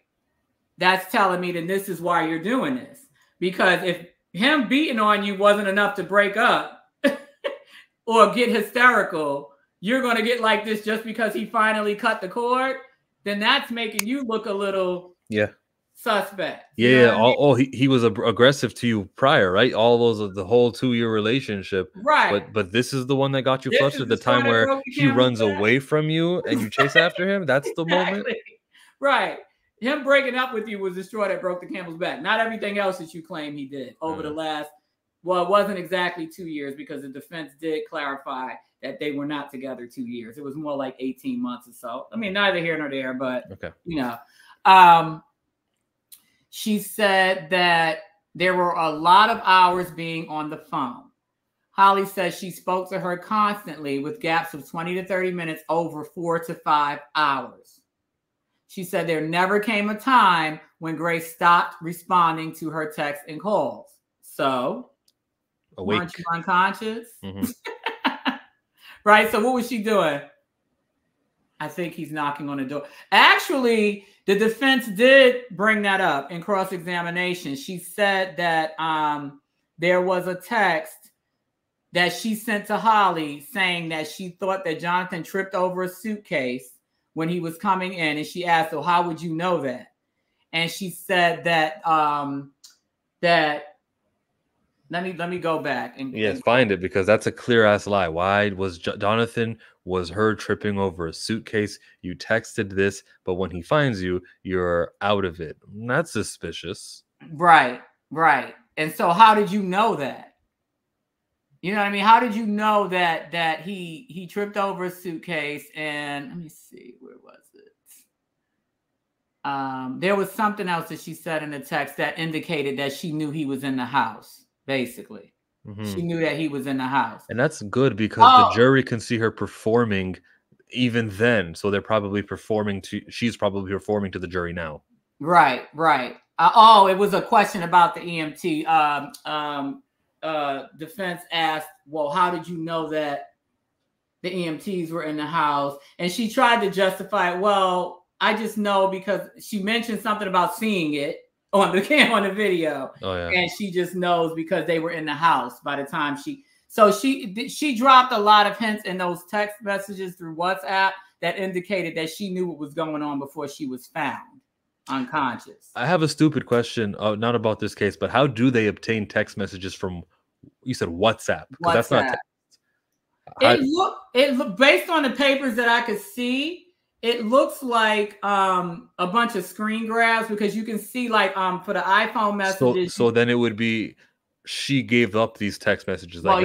that's telling me that this is why you're doing this. Because if him beating on you wasn't enough to break up or get hysterical, you're going to get like this just because he finally cut the cord, then that's making you look a little suspect. He was aggressive to you prior, right? All those of the whole 2-year relationship, right? But this is the one that got you flustered. The time where he runs away from you and you chase after him. That's the moment, right? Him breaking up with you was the straw that broke the camel's back. Not everything else that you claim he did over the last. Well, it wasn't exactly 2 years, because the defense did clarify that they were not together 2 years. It was more like 18 months or so. I mean, neither here nor there, but she said that there were a lot of hours being on the phone. Holly says she spoke to her constantly with gaps of 20 to 30 minutes over 4 to 5 hours. She said there never came a time when Grace stopped responding to her texts and calls. So, weren't you unconscious? Right? So what was she doing? I think he's knocking on the door. Actually, the defense did bring that up in cross-examination. She said that there was a text that she sent to Holly saying that she thought that Jonathan tripped over a suitcase when he was coming in. And she asked, "So how would you know that?" And she said that let me go back and find it, because that's a clear ass lie. Why was Jonathan was her tripping over a suitcase? You texted this, but when he finds you, you're out of it. That's suspicious. Right. And so how did you know that? You know what I mean? How did you know that he tripped over a suitcase? And let me see, where was it? There was something else that she said in the text that indicated that she knew he was in the house. Basically, she knew that he was in the house. And that's good, because the jury can see her performing even then. So they're probably she's probably performing to the jury now. Right. It was a question about the EMT. Defense asked, well, how did you know that the EMTs were in the house? And she tried to justify it. Well, I just know because she mentioned something about seeing it on the video. And she just knows because they were in the house by the time she dropped a lot of hints in those text messages through WhatsApp that indicated that she knew what was going on before she was found unconscious. I have a stupid question, not about this case, but how do they obtain text messages from, you said WhatsApp? Because that's not text. It looked based on the papers that I could see. It looks like a bunch of screen grabs, because you can see like for the iPhone messages. So then it would be she gave up these text messages. Like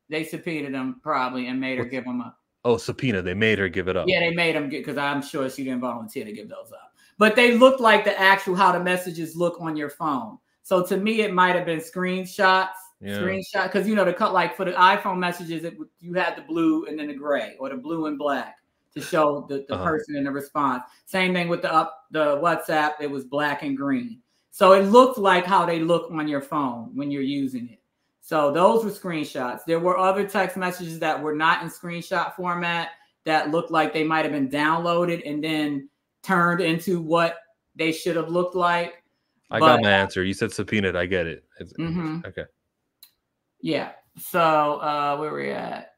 they subpoenaed them probably and made her give them up. Oh, subpoena. They made her give it up. Yeah, they made them get, because I'm sure she didn't volunteer to give those up. But they look like the actual how the messages look on your phone. So to me, it might have been screenshots. Screenshot, because you know the cut, like for the iPhone messages, you had the blue and then the gray, or the blue and black to show the person in the response. Same thing with the WhatsApp, it was black and green. So it looked like how they look on your phone when you're using it. So those were screenshots. There were other text messages that were not in screenshot format that looked like they might have been downloaded and then turned into what they should have looked like. I got my answer. You said subpoenaed. I get it. Okay. Yeah. So where we're at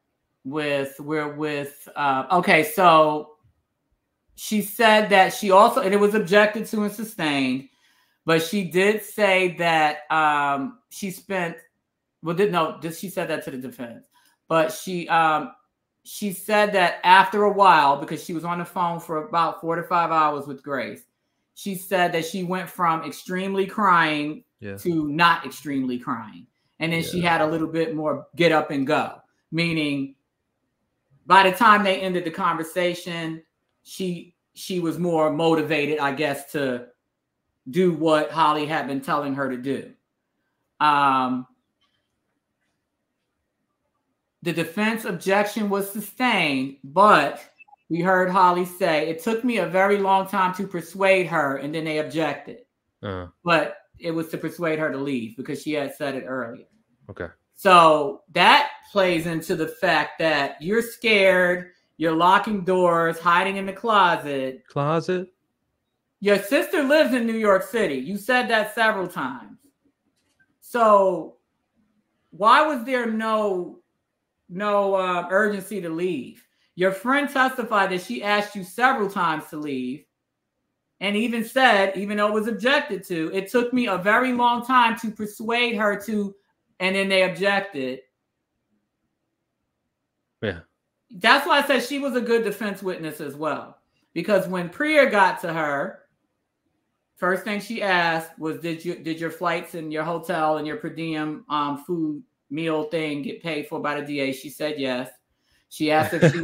okay. So she said that she also, and it was objected to and sustained, but she did say that she spent, she said that to the defense, but she said that after a while, because she was on the phone for about 4 to 5 hours with Grace, she said that she went from extremely crying to not extremely crying. And then she had a little bit more get up and go, meaning by the time they ended the conversation, she was more motivated, I guess, to do what Holly had been telling her to do. The defense objection was sustained, but we heard Holly say, it took me a very long time to persuade her, and then they objected. But it was to persuade her to leave because she had said it earlier. Okay. So that plays into the fact that you're scared, you're locking doors, hiding in the closet. Your sister lives in New York City. You said that several times. So why was there no urgency to leave? Your friend testified that she asked you several times to leave, and even said, even though it was objected to, it took me a very long time to persuade her to, and then they objected. Yeah. That's why I said she was a good defense witness as well. Because when Priya got to her, first thing she asked was, did your flights and your hotel and your per diem food meal thing get paid for by the DA? She said yes. She asked if she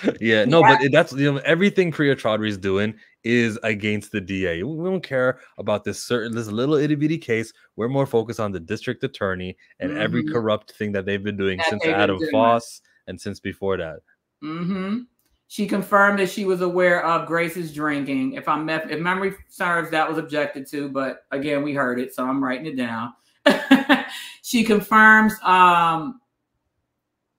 but that's everything Priya Chaudhry is doing is against the DA. We don't care about this little itty bitty case. We're more focused on the district attorney and every corrupt thing that they've been doing since Adam Foss and since before that. She confirmed that she was aware of Grace's drinking. If memory serves, that was objected to, but again, we heard it, so I'm writing it down. She confirms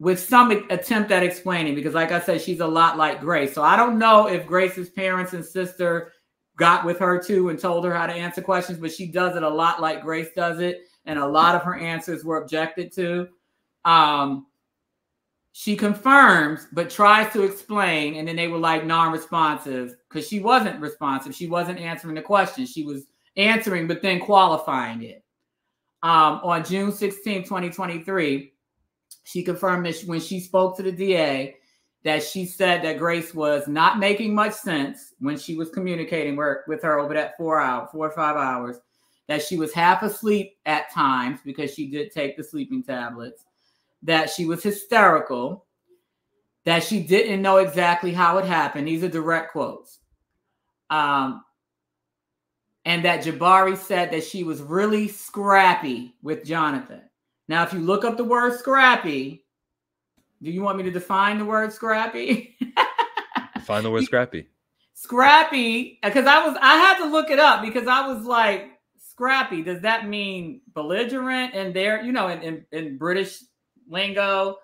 with some attempt at explaining, because like I said, she's a lot like Grace. So I don't know if Grace's parents and sister got with her too and told her how to answer questions, but she does it a lot like Grace does it. And a lot of her answers were objected to. She confirms, but tries to explain. And then they were like non-responsive because she wasn't responsive. She wasn't answering the question. She was answering, but then qualifying it. On June 16, 2023, she confirmed that when she spoke to the DA, that she said that Grace was not making much sense when she was communicating with her over that 4 or 5 hours, that she was half asleep at times because she did take the sleeping tablets, that she was hysterical, that she didn't know exactly how it happened. These are direct quotes. And that Jabari said that she was really scrappy with Jonathan. Now, if you look up the word scrappy, do you want me to define the word scrappy? Define the word scrappy. Scrappy, because I had to look it up because I was like, scrappy, does that mean belligerent? And there, in British lingo,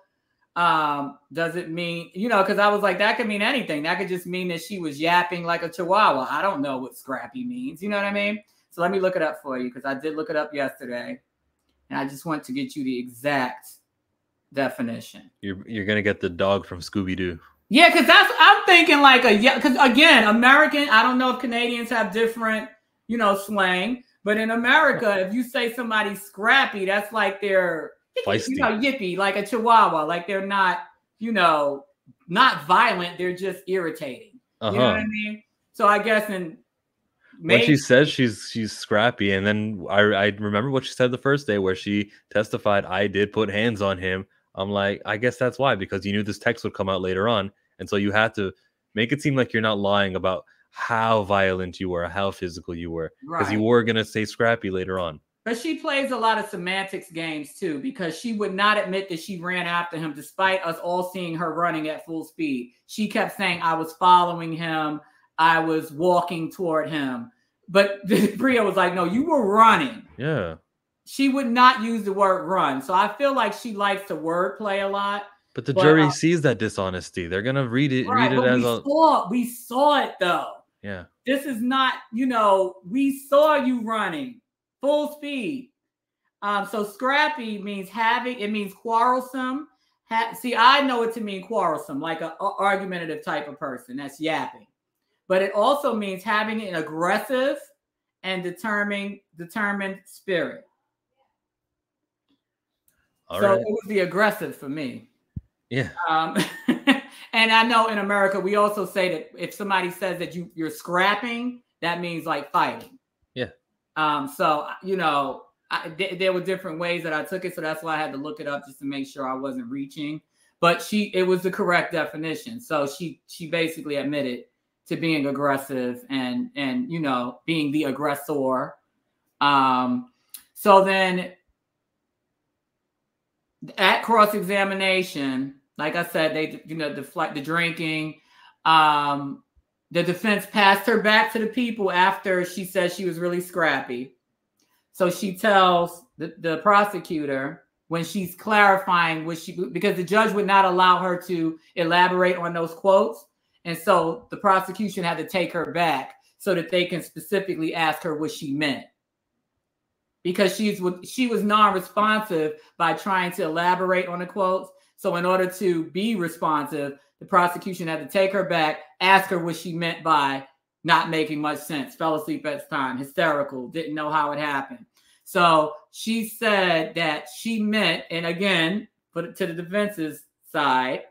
does it mean, because I was like, that could mean anything. That could just mean that she was yapping like a chihuahua. I don't know what scrappy means. You know what I mean? So let me look it up for you because I did look it up yesterday. And I just want to get you the exact definition. You're gonna get the dog from Scooby-Doo. Yeah, because I'm thinking like because again, American, I don't know if Canadians have different, slang, but in America, if you say somebody's scrappy, that's like they're feisty, yippy, like a chihuahua, like they're not, not violent, they're just irritating. You know what I mean? So I guess when she says she's scrappy, and then I remember what she said the first day where she testified, I did put hands on him. I'm like, I guess that's why, because you knew this text would come out later on. And so you had to make it seem like you're not lying about how violent you were, how physical you were, because you were going to say scrappy later on. But she plays a lot of semantics games too, because she would not admit that she ran after him, despite us all seeing her running at full speed. She kept saying, I was following him. I was walking toward him. But Bria was like, no, you were running. Yeah. She would not use the word run. So I feel like she likes to wordplay a lot. But the jury sees that dishonesty. They're going to read it as we saw it though. Yeah. This is not, we saw you running full speed. So scrappy means it means quarrelsome. See, I know it to mean quarrelsome, like an argumentative type of person that's yapping. But it also means having an aggressive and determined spirit. All right. It was the aggressive for me. Yeah. And I know in America, we also say that if somebody says that you're scrapping, that means like fighting. Yeah. So, there were different ways that I took it. So that's why I had to look it up just to make sure I wasn't reaching. But it was the correct definition. So she basically admitted to being aggressive and being the aggressor. So then at cross-examination, like I said, they, the drinking, the defense passed her back to the people after she said she was really scrappy. So she tells the prosecutor when she's clarifying because the judge would not allow her to elaborate on those quotes. And so the prosecution had to take her back so that they can specifically ask her what she meant. Because she was non-responsive by trying to elaborate on the quotes. So in order to be responsive, the prosecution had to take her back, ask her what she meant by not making much sense, fell asleep at the time, hysterical, didn't know how it happened. So she said that she meant, and again, put it to the defense's side,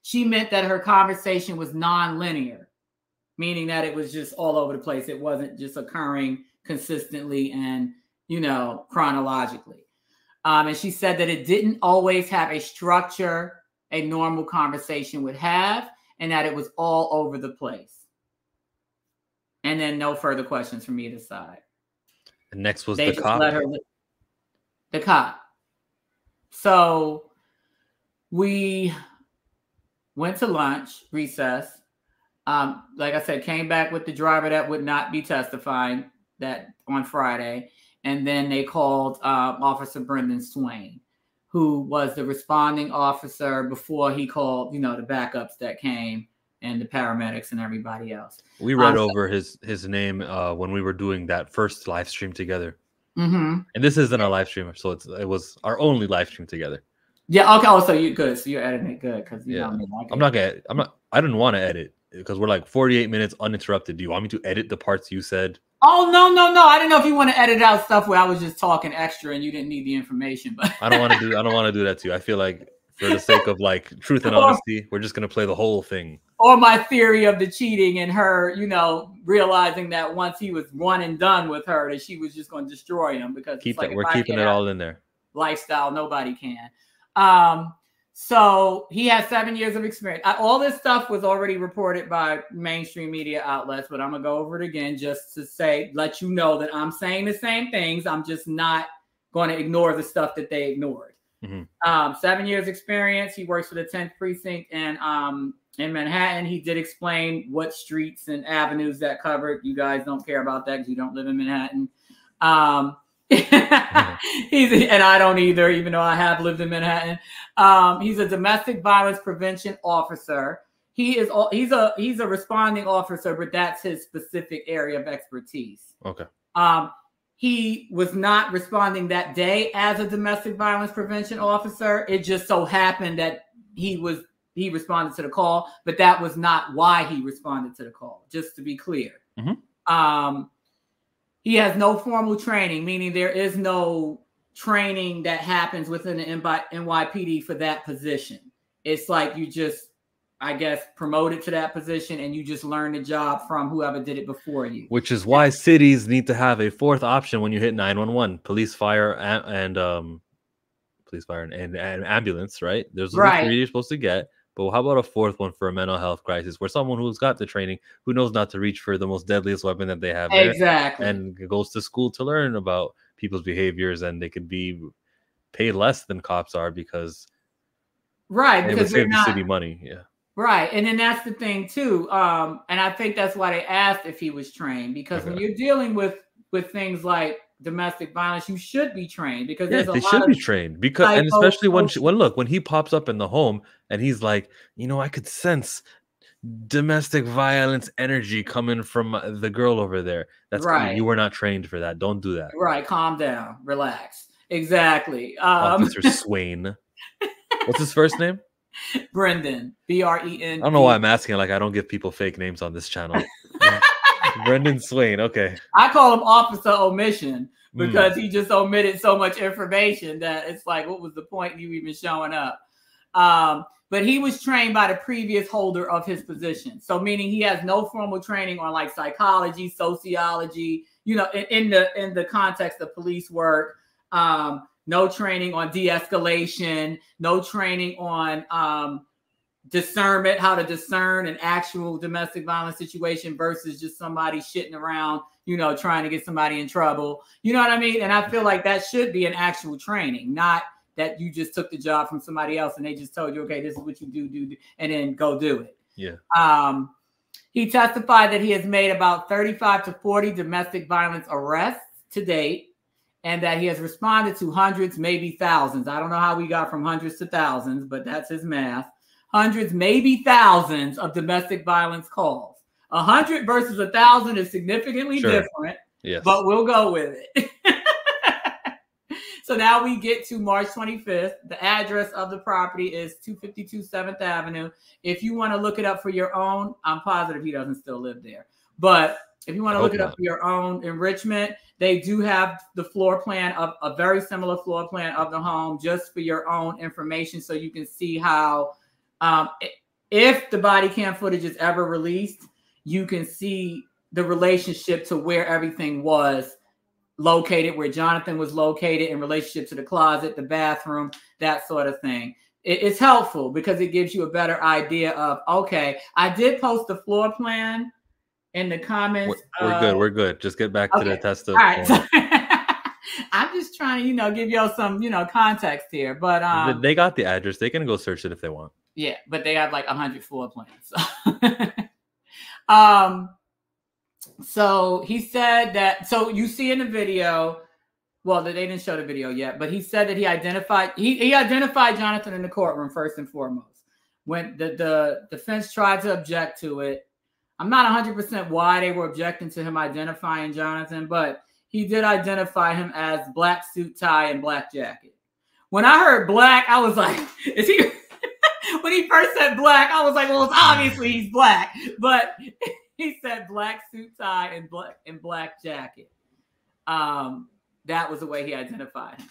she meant that her conversation was non-linear, meaning that it was just all over the place. It wasn't just occurring consistently and, chronologically. And she said that it didn't always have a structure a normal conversation would have, and that it was all over the place. And then no further questions from either side. And next was the cop. The cop. So we went to lunch, recess. Like I said, came back with the driver that would not be testifying that on Friday. And then they called Officer Brendan Swain, who was the responding officer before he called, the backups that came and the paramedics and everybody else. We read over his name when we were doing that first live stream together. Mm-hmm. And this isn't a live stream, so it was our only live stream together. Yeah. Okay. Oh, so you're good. So you're editing it good because you know me. I didn't want to edit because we're like 48 minutes uninterrupted. Do you want me to edit the parts you said? Oh, no. I didn't know if you want to edit out stuff where I was just talking extra and you didn't need the information. But I don't want to do that to you. I feel like for the sake of like truth and honesty, we're just gonna play the whole thing. Or my theory of the cheating and her, realizing that once he was one and done with her, that she was just going to destroy him because we're keeping it all in there. Lifestyle, nobody can. So he has 7 years of experience. All this stuff was already reported by mainstream media outlets, but I'm going to go over it again just to let you know that I'm saying the same things. I'm just not going to ignore the stuff that they ignored. Mm-hmm. 7 years experience. He works for the 10th precinct in Manhattan. He did explain what streets and avenues that covered. You guys don't care about that because you don't live in Manhattan. And I don't either, even though I have lived in Manhattan. He's a domestic violence prevention officer. He's a responding officer, but that's his specific area of expertise. Okay. He was not responding that day as a domestic violence prevention officer. It just so happened that he responded to the call, but that was not why he responded to the call, just to be clear. Mm-hmm. He has no formal training, meaning there is no training that happens within the NYPD for that position. It's like you just, I guess, promoted to that position and you just learn the job from whoever did it before you. Which is why cities need to have a fourth option when you hit 911, police, fire, and police, fire, and ambulance, right? There's the Right. 3 you're supposed to get. But how about a fourth one for a mental health crisis, where someone who's got the training, who knows not to reach for the most deadliest weapon that they have there, Exactly. and goes to school to learn about people's behaviors, and they could be paid less than cops are because right, it would because save they're the city not money. Yeah. right. And then that's the thing too. And I think that's why they asked if he was trained, because when you're dealing with things like domestic violence, you should be trained, because Yeah, there's a they lot should of be trained, because, and especially psychosocial. when he pops up in the home and he's like, you know, I could sense domestic violence energy coming from the girl over there. That's Right. you were not trained for that. Don't do that. Right. Calm down. Relax. Exactly. Officer Swain. What's his first name? Brendan. Bren. I don't know why I'm asking. Like, I don't give people fake names on this channel. Brendan Swain. Okay. I call him Officer Omission because he just omitted so much information that it's like, what was the point of you even showing up? But he was trained by the previous holder of his position. So meaning he has no formal training on like psychology, sociology, you know, in the context of police work. No training on de-escalation, no training on discernment, how to discern an actual domestic violence situation versus just somebody shitting around, you know, trying to get somebody in trouble. You know what I mean? And I feel like that should be an actual training, not that you just took the job from somebody else and they just told you, okay, this is what you do, and then go do it. Yeah. He testified that he has made about 35 to 40 domestic violence arrests to date, and that he has responded to hundreds, maybe thousands. I don't know how we got from hundreds to thousands, but that's his math. Hundreds, maybe thousands of domestic violence calls. 100 versus 1,000 is significantly different, yes, but we'll go with it. So now we get to March 25th. The address of the property is 252 7th Avenue. If you want to look it up for your own, I'm positive he doesn't still live there. But if you want to look it up for your own enrichment, they do have the floor plan of a very similar floor plan of the home, just for your own information, so you can see how, if the body cam footage is ever released, you can see the relationship to where everything was located, where Jonathan was located in relationship to the closet, the bathroom, that sort of thing. It's helpful because it gives you a better idea of, okay, I did post the floor plan in the comments. We're good. Just get back to the test of. All right. I'm just trying to, you know, give y'all some, you know, context here. But they got the address. They can go search it if they want. Yeah, but they have like 100 floor plans. So he said that. So you see in the video. Well, they didn't show the video yet, but he said that he identified Jonathan in the courtroom first and foremost. When the defense tried to object to it, I'm not 100% why they were objecting to him identifying Jonathan, but he did identify him as black suit, tie, and black jacket. When I heard black, I was like, is he? When he first said black, I was like, well, it's obviously he's black. But he said black suit, tie, and black jacket. That was the way he identified him.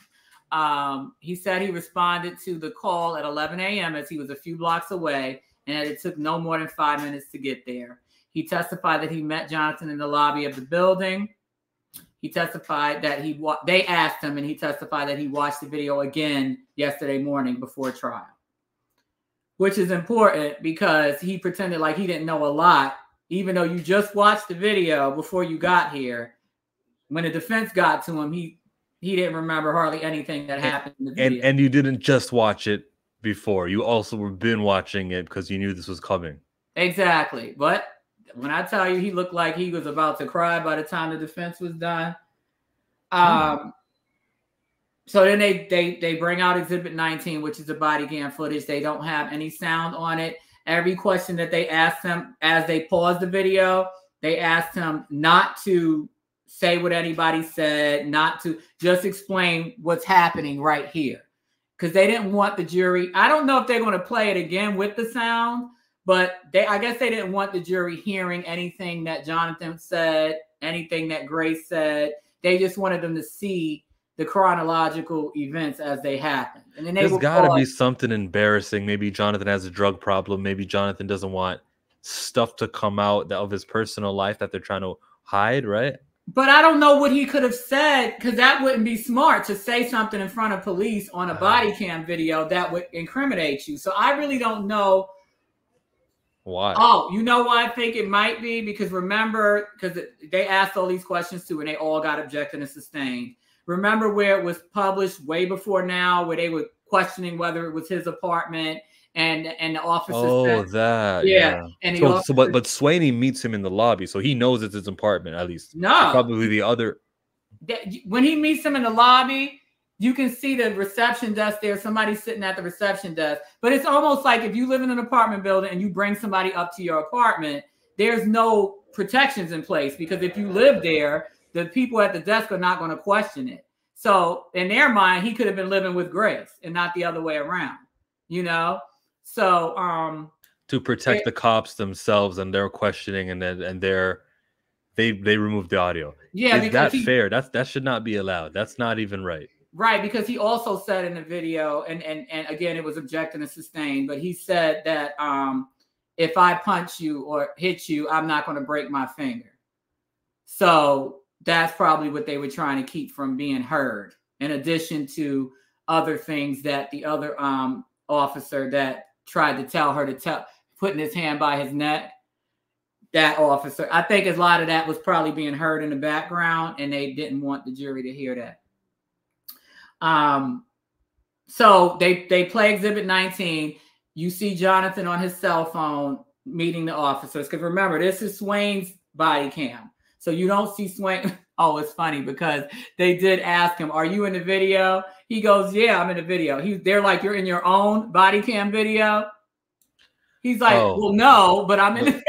He said he responded to the call at 11 a.m. as he was a few blocks away, and that it took no more than 5 minutes to get there. He testified that he met Jonathan in the lobby of the building. He testified that they asked him, and he testified that he watched the video again yesterday morning before trial, which is important because he pretended like he didn't know a lot, even though you just watched the video before you got here. When the defense got to him, he didn't remember hardly anything that happened in the video. And you didn't just watch it before. You also were been watching it because you knew this was coming. Exactly. But when I tell you he looked like he was about to cry by the time the defense was done. So then they bring out Exhibit 19, which is the body cam footage. They don't have any sound on it. Every question that they asked him as they paused the video, they asked him not to say what anybody said, not to just explain what's happening right here. Because they didn't want the jury. I don't know if they're going to play it again with the sound, but I guess they didn't want the jury hearing anything that Jonathan said, anything that Grace said. They just wanted them to see the chronological events as they happened. And then there's got to be something embarrassing. Maybe Jonathan has a drug problem. Maybe Jonathan doesn't want stuff to come out of his personal life that they're trying to hide, right? But I don't know what he could have said, because that wouldn't be smart to say something in front of police on a body cam video that would incriminate you. So I really don't know. Why? Oh, you know why I think it might be? Because remember, because they asked all these questions too, and they all got objected and sustained. Remember where it was published way before now, where they were questioning whether it was his apartment, and the officer said, that. yeah. And but Swaney meets him in the lobby, so he knows it's his apartment at least. No, probably the other. When he meets him in the lobby, you can see the reception desk there. Somebody sitting at the reception desk. But it's almost like if you live in an apartment building and you bring somebody up to your apartment, there's no protections in place, because if you live there, the people at the desk are not going to question it. So in their mind, he could have been living with Grace and not the other way around, you know? So to protect the cops themselves and their questioning, and they removed the audio. Yeah, is that fair? That should not be allowed. That's not even right. Right, because he also said in the video, and again, it was objected and sustained, but he said that if I punch you or hit you, I'm not going to break my finger. So that's probably what they were trying to keep from being heard, in addition to other things that the other officer that tried to tell her to putting his hand by his neck. That officer, I think a lot of that was probably being heard in the background, and they didn't want the jury to hear that. So they play Exhibit 19. You see Jonathan on his cell phone meeting the officers. Because remember, this is Swain's body cam. So you don't see Swain. Oh, it's funny because they did ask him, "Are you in the video?" He goes, "Yeah, I'm in the video." They're like, "You're in your own body cam video?" He's like, "Well, no, but I'm in the video."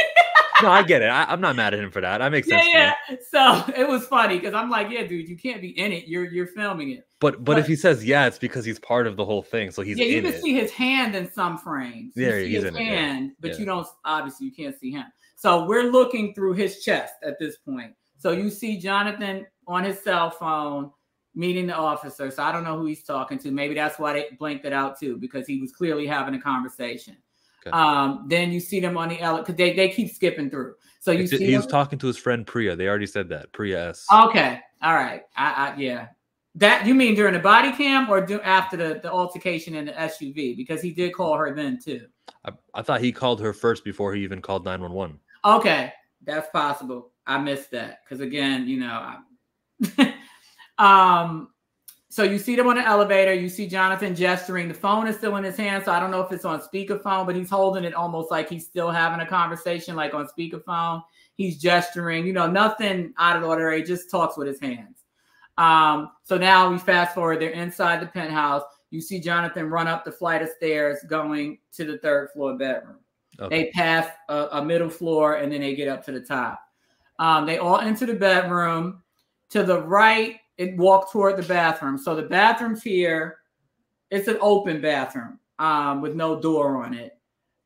No, I get it. I'm not mad at him for that. That makes sense. Yeah. So it was funny because I'm like, yeah, dude, you can't be in it. You're filming it. But if he says yeah, it's because he's part of the whole thing. So he's you can see his hand in some frames. Yeah, he's in hand, but you don't, obviously you can't see him. So we're looking through his chest at this point. So you see Jonathan on his cell phone meeting the officer. So I don't know who he's talking to. Maybe that's why they blanked it out too, because he was clearly having a conversation. Okay. Then you see them on the because they keep skipping through. So he was talking to his friend Priya. They already said that. Priya S. Okay. All right. Yeah. That you mean during the body cam or after the altercation in the SUV? Because he did call her then too. I thought he called her first before he even called 911. Okay, that's possible. I missed that because again, So you see them on the elevator. You see Jonathan gesturing. The phone is still in his hand, so I don't know if it's on speakerphone, but he's holding it almost like he's still having a conversation, like on speakerphone. He's gesturing, nothing out of the ordinary. Just talks with his hands. So now we fast forward. They're inside the penthouse. You see Jonathan run up the flight of stairs going to the 3rd floor bedroom. Okay. They pass a middle floor and then they get up to the top. They all enter the bedroom. To the right, it walked toward the bathroom. So the bathroom's here. It's an open bathroom with no door on it.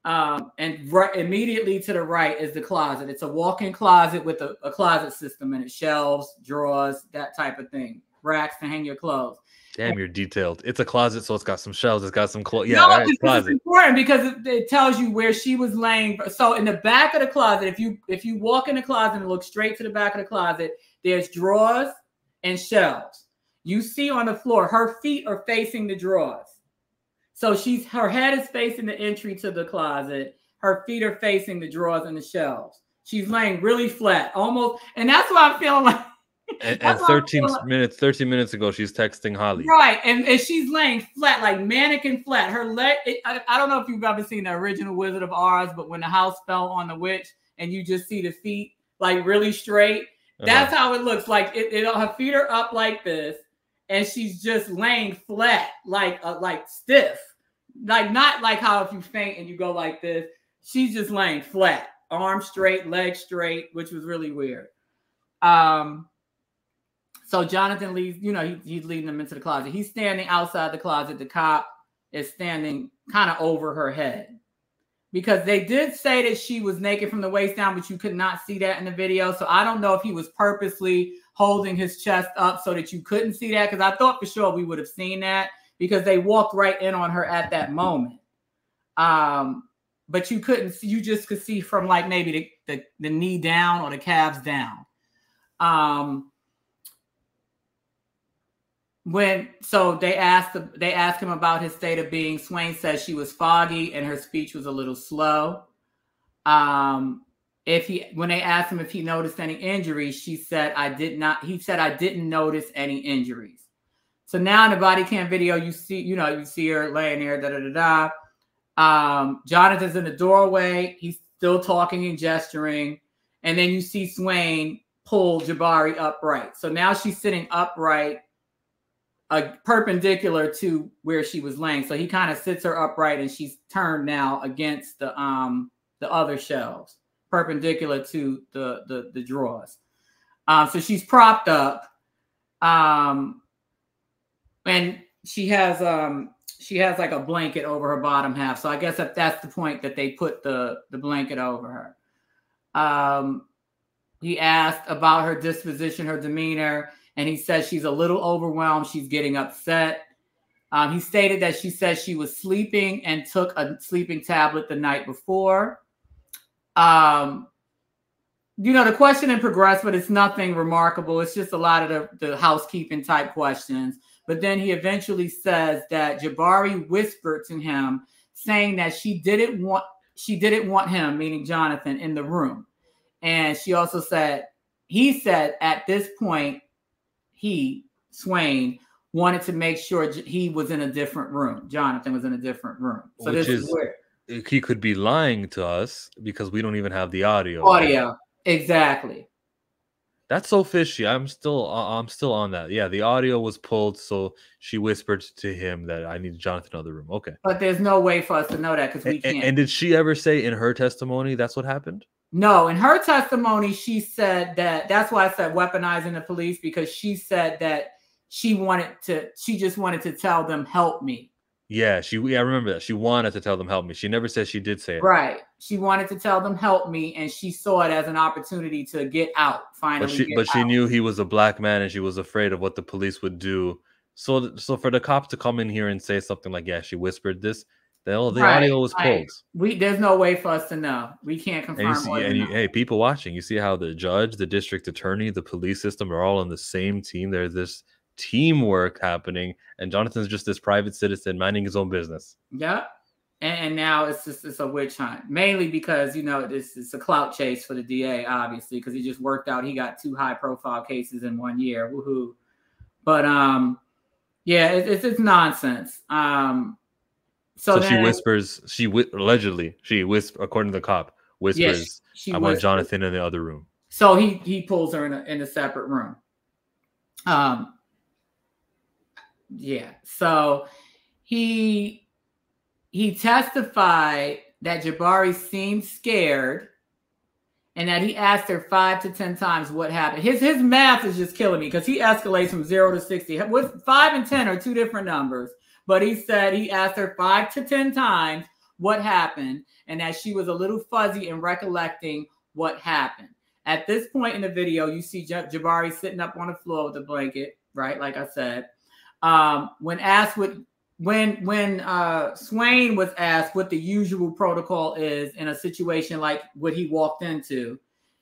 And right immediately to the right is the closet. It's a walk-in closet with a closet system in it, shelves, drawers, that type of thing, racks to hang your clothes. Damn, you're detailed. It's a closet, so it's got some shelves. It's got some clothes. Yeah, no, it's important because it tells you where she was laying. So in the back of the closet, if you walk in the closet and look straight to the back of the closet, there's drawers and shelves. You see on the floor, her feet are facing the drawers. So her head is facing the entry to the closet. Her feet are facing the drawers and the shelves. She's laying really flat, almost, and that's why I'm feeling like. And 13 minutes ago, she's texting Holly. Right, and she's laying flat, like mannequin flat. Her leg. I don't know if you've ever seen the original Wizard of Oz, but when the house fell on the witch, and you just see the feet like really straight. That's how it looks like. Her feet are up like this, and she's just laying flat, like stiff, like not like how if you faint and you go like this. She's just laying flat, arms straight, legs straight, which was really weird. So Jonathan leaves. He's leading them into the closet. He's standing outside the closet. The cop is standing kind of over her head. Because they did say that she was naked from the waist down, but you could not see that in the video. So I don't know if he was purposely holding his chest up so that you couldn't see that. Because I thought for sure we would have seen that because they walked right in on her at that moment. But you couldn't see. You just could see from like maybe the knee down or the calves down. So they asked him about his state of being. Swain says she was foggy and her speech was a little slow. When they asked him if he noticed any injuries, he said I didn't notice any injuries. So now in the body cam video, you see her laying there, Jonathan's in the doorway. He's still talking and gesturing. And then you see Swain pull Jabari upright. So now she's sitting upright, perpendicular to where she was laying. So he kind of sits her upright and she's turned now against the other shelves, perpendicular to the drawers. So she's propped up. And she has like a blanket over her bottom half. So I guess that's the point that they put the blanket over her. He asked about her disposition, her demeanor, and he says she's a little overwhelmed. She's getting upset. He stated that she said she was sleeping and took a sleeping tablet the night before. The questioning progressed, but it's nothing remarkable. It's just a lot of the housekeeping type questions. But then he eventually says that Jabari whispered to him, saying that she didn't want him, meaning Jonathan, in the room. And she also said, he said at this point, Swain, wanted to make sure he was in a different room. Jonathan was in a different room. So this is weird. He could be lying to us because we don't even have the audio. Exactly. That's so fishy. I'm still on that. Yeah, the audio was pulled, so she whispered to him that I need Jonathan in the room. Okay. But there's no way for us to know that because we can't. And did she ever say in her testimony that's what happened? No, in her testimony, she said that's why I said weaponizing the police, because she said that she just wanted to tell them, help me. Yeah, I remember that. She wanted to tell them, help me. She never said she did say it. Right. She wanted to tell them, help me, and she saw it as an opportunity to get out, finally. But she knew he was a black man and she was afraid of what the police would do. So for the cops to come in here and say something like, yeah, she whispered this, the audio was pulled. There's no way for us to know. We can't confirm. Hey, people watching, you see how the judge, the district attorney, the police system are all on the same team. There's this teamwork happening, and Jonathan's just this private citizen minding his own business. Yep. And now it's a witch hunt, mainly because this is a clout chase for the DA, obviously, because he just worked out. He got 2 high-profile cases in 1 year. Woohoo! But yeah, it's nonsense. So she whispers. Allegedly, according to the cop, whispers, she "I want Jonathan in the other room." So he pulls her in a separate room. Yeah. So he testified that Jabari seemed scared and that he asked her 5 to 10 times what happened. His math is just killing me because he escalates from 0 to 60. 5 and 10 are 2 different numbers, but he said he asked her 5 to 10 times what happened and that she was a little fuzzy in recollecting what happened. At this point in the video, you see Jabari sitting up on the floor with a blanket, right? Like I said. When Swain was asked what the usual protocol is in a situation like what he walked into,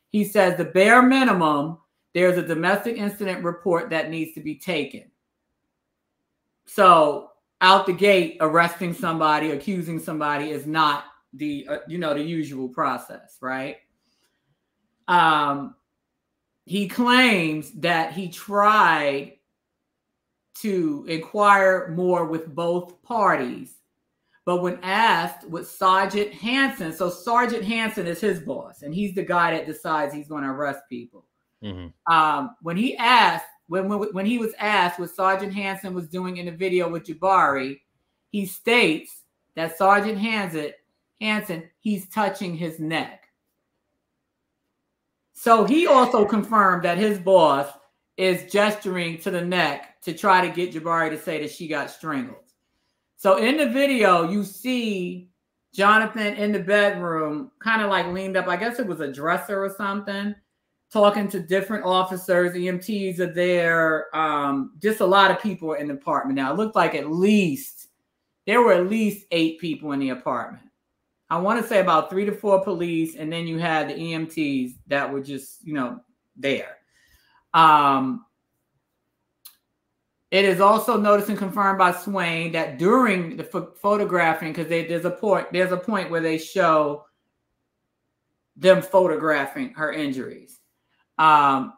he says the bare minimum, there's a domestic incident report that needs to be taken. So out the gate, arresting somebody, accusing somebody is not the the usual process, right? He claims that he tried to inquire more with both parties. But when asked with Sergeant Hansen, so Sergeant Hansen is his boss, and he's the guy that decides he's going to arrest people. Mm-hmm. When he was asked what Sergeant Hansen was doing in the video with Jabari, he states that Sergeant Hansen, he's touching his neck. So he also confirmed that his boss is gesturing to the neck to try to get Jabari to say that she got strangled. So in the video, you see Jonathan in the bedroom, kind of like leaned up. I guess it was a dresser or something, talking to different officers. EMTs are there. Just a lot of people in the apartment. Now, it looked like there were at least 8 people in the apartment. I want to say about 3 to 4 police, and then you had the EMTs that were just, there. It is also noticed and confirmed by Swain that during the photographing, because there's a point where they show them photographing her injuries. And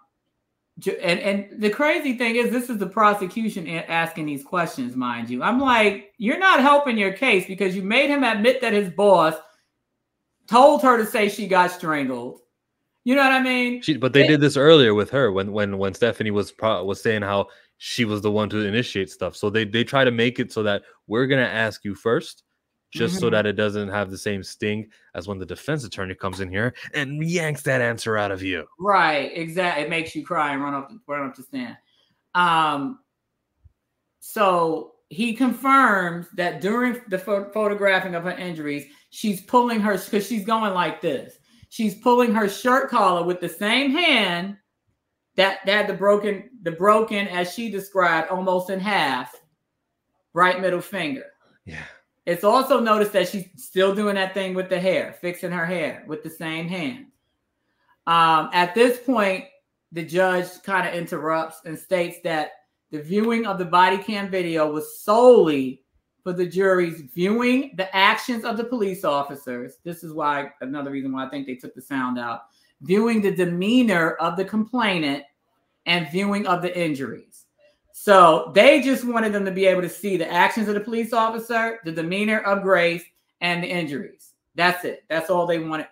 the crazy thing is, this is the prosecution asking these questions, mind you. I'm like, you're not helping your case because you made him admit that his boss told her to say she got strangled. You know what I mean? But they did this earlier with her when Stephanie was saying how she was the one to initiate stuff. So they try to make it so that we're gonna ask you first, just so that it doesn't have the same sting as when the defense attorney comes in here and yanks that answer out of you. Right, exactly. It makes you cry and run up to stand. So he confirms that during the photographing of her injuries, she's pulling her, because she's going like this. She's pulling her shirt collar with the same hand that the broken, as she described, almost in half, right middle finger. Yeah. It's also noticed that she's still doing that thing with the hair, fixing her hair with the same hand. At this point, the judge kind of interrupts and states that the viewing of the body cam video was solely for the jury's viewing the actions of the police officers. This is why, another reason why I think they took the sound out. Viewing the demeanor of the complainant and viewing of the injuries. So they just wanted them to be able to see the actions of the police officer, the demeanor of Grace, and the injuries. That's it. That's all they wanted.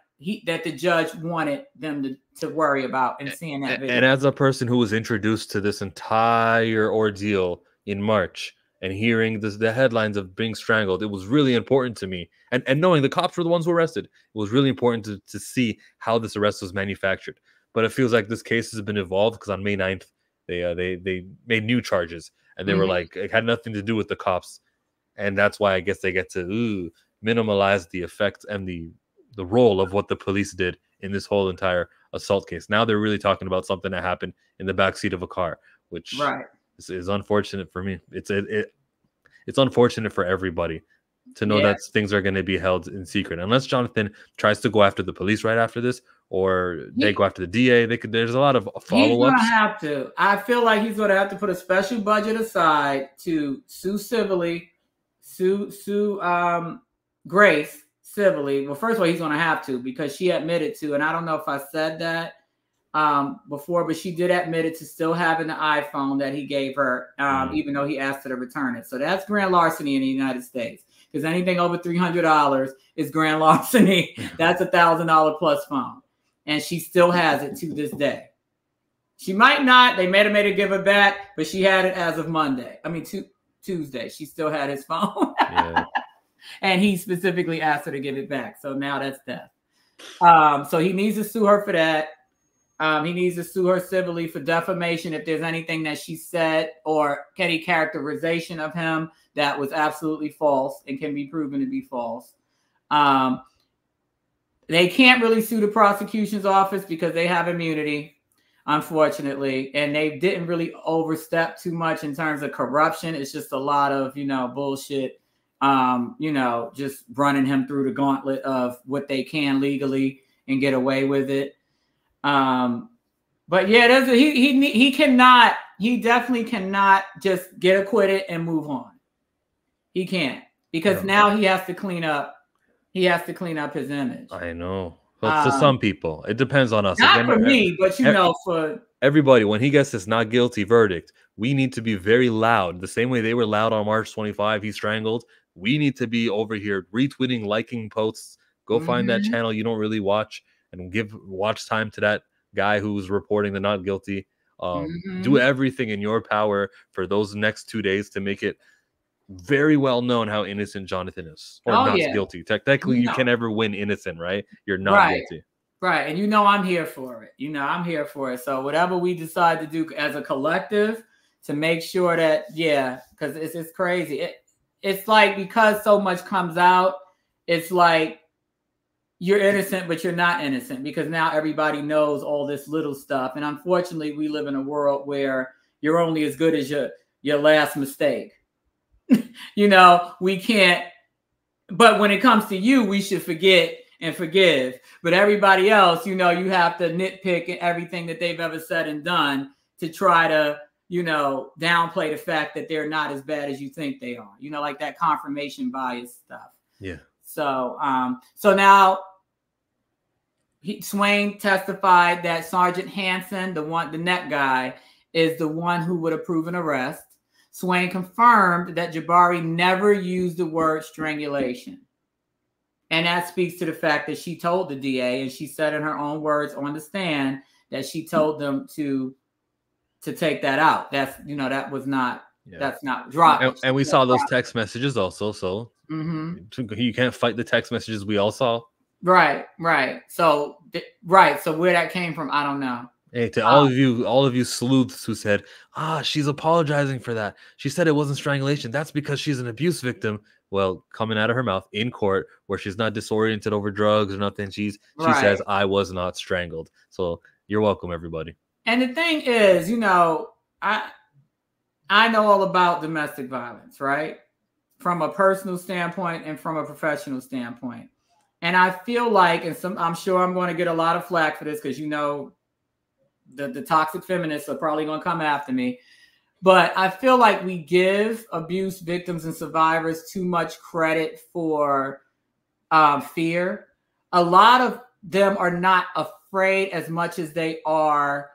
That the judge wanted them to worry about in seeing that video. And as a person who was introduced to this entire ordeal in March and hearing the headlines of being strangled, it was really important to me. And knowing the cops were the ones who arrested, it was really important to see how this arrest was manufactured. But it feels like this case has been evolved because on May 9th, they made new charges, and they were like, it had nothing to do with the cops. And that's why I guess they get to minimize the effects and the role of what the police did in this whole entire assault case. Now they're really talking about something that happened in the backseat of a car, which is unfortunate for me. It's unfortunate for everybody to know that things are going to be held in secret, unless Jonathan tries to go after the police right after this, or they go after the DA. There's a lot of follow-ups. He's going to have to. I feel like he's going to have to put a special budget aside to sue civilly, sue Grace civilly. Well, first of all, he's going to have to, because she admitted to, and I don't know if I said that before, but she did admit it to still having the iPhone that he gave her, even though he asked her to return it. So that's grand larceny in the United States, because anything over $300 is grand larceny. That's $1,000 plus phone. And she still has it to this day. She might not. They may have made her give it back, but she had it as of Monday. I mean, Tuesday. She still had his phone. Yeah. And he specifically asked her to give it back. So now that's that. So he needs to sue her for that. He needs to sue her civilly for defamation if there's anything that she said or any characterization of him that was absolutely false and can be proven to be false. They can't really sue the prosecution's office because they have immunity, unfortunately, and they didn't really overstep too much in terms of corruption. It's just a lot of, bullshit, just running him through the gauntlet of what they can legally and get away with it. But yeah, he definitely cannot just get acquitted and move on. He can't, because now he has to clean up. He has to clean up his image. I know. But to some people, it depends on us. Not for me, but for everybody. When he gets this not guilty verdict, we need to be very loud. The same way they were loud on March 25, he strangled. We need to be over here retweeting, liking posts. Go find that channel you don't really watch and give watch time to that guy who's reporting the not guilty. Do everything in your power for those next 2 days to make it very well known how innocent Jonathan is, or not guilty. Technically, you can never win innocent, right? You're not guilty. Right. And I'm here for it. I'm here for it. So whatever we decide to do as a collective to make sure that, because it's crazy. It's like, because so much comes out, it's like you're innocent, but you're not innocent, because now everybody knows all this little stuff. And unfortunately, we live in a world where you're only as good as your last mistake. We can't, but when it comes to you, we should forget and forgive. But everybody else, you have to nitpick everything that they've ever said and done, to try to, you know, downplay the fact that they're not as bad as you think they are. You know, like that confirmation bias stuff. Yeah. So, so now Swain testified that Sergeant Hansen, the net guy, is the one who would approve an arrest. Swain confirmed that Jabari never used the word strangulation. And that speaks to the fact that she told the DA, and she said in her own words on the stand, that she told them to take that out. That's, you know, that was not, that's not dropped. And we saw those text messages also. So you can't fight the text messages we all saw. Right. So, So where that came from, I don't know. Hey, to all of you sleuths who said, she's apologizing for that. She said it wasn't strangulation. That's because she's an abuse victim. Well, coming out of her mouth in court where she's not disoriented over drugs or nothing. She says, I was not strangled. So you're welcome, everybody. And the thing is, you know, I know all about domestic violence, right? From a personal standpoint and from a professional standpoint. And I feel like, I'm sure I'm going to get a lot of flack for this because, you know, the toxic feminists are probably going to come after me. But I feel like we give abuse victims and survivors too much credit for fear. A lot of them are not afraid as much as they are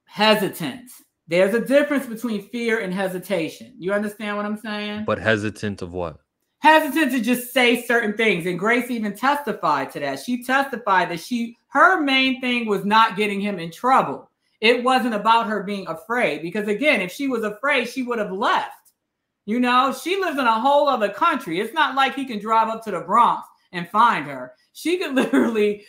hesitant. There's a difference between fear and hesitation. You understand what I'm saying? But hesitant of what? Hesitant to just say certain things. And Grace even testified to that. She testified that her main thing was not getting him in trouble. It wasn't about her being afraid, because again, if she was afraid, she would have left. You know, she lives in a whole other country. It's not like he can drive up to the Bronx and find her. She could literally,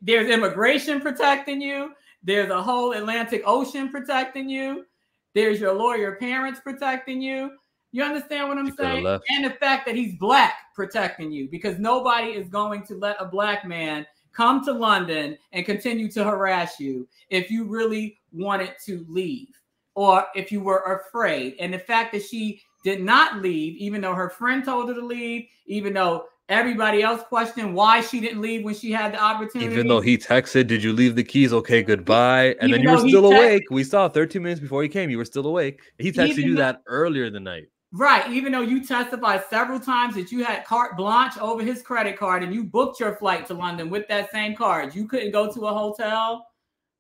there's immigration protecting you. There's a whole Atlantic Ocean protecting you. There's your lawyer parents protecting you. You understand what I'm saying? And the fact that he's black protecting you, because nobody is going to let a black man come to London and continue to harass you if you really wanted to leave or if you were afraid. And the fact that she did not leave, even though her friend told her to leave, even though everybody else questioned why she didn't leave when she had the opportunity. Even though he texted, did you leave the keys? Okay, goodbye. And then you were still awake. We saw 13 minutes before he came. You were still awake. He texted you that earlier in the night. Right. Even though you testified several times that you had carte blanche over his credit card and you booked your flight to London with that same card. You couldn't go to a hotel.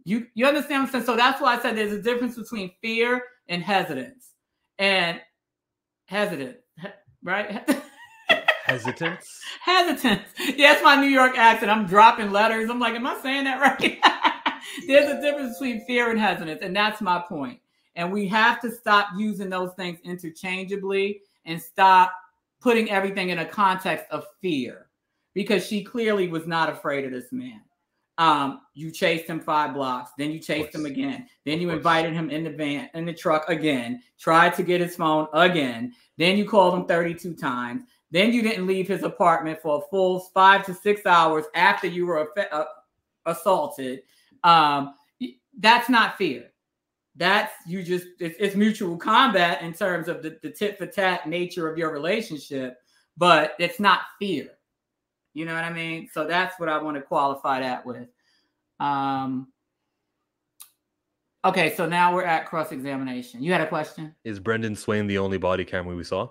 You understand what I'm saying? So that's why I said there's a difference between fear and hesitance. And hesitant, right? Hesitance? Hesitance. Yeah, that's my New York accent. I'm dropping letters. I'm like, am I saying that right? There's a difference between fear and hesitance. And that's my point. And we have to stop using those things interchangeably and stop putting everything in a context of fear, because she clearly was not afraid of this man. You chased him 5 blocks, then you chased him again. Then you invited him in the truck again, tried to get his phone again. Then you called him 32 times. Then you didn't leave his apartment for a full 5 to 6 hours after you were assaulted. That's not fear. That's it's mutual combat in terms of the tit for tat nature of your relationship, but it's not fear. You know what I mean? So that's what I want to qualify that with. Okay, so now we're at cross-examination. You had a question? Is Brendan Swain the only body camera we saw?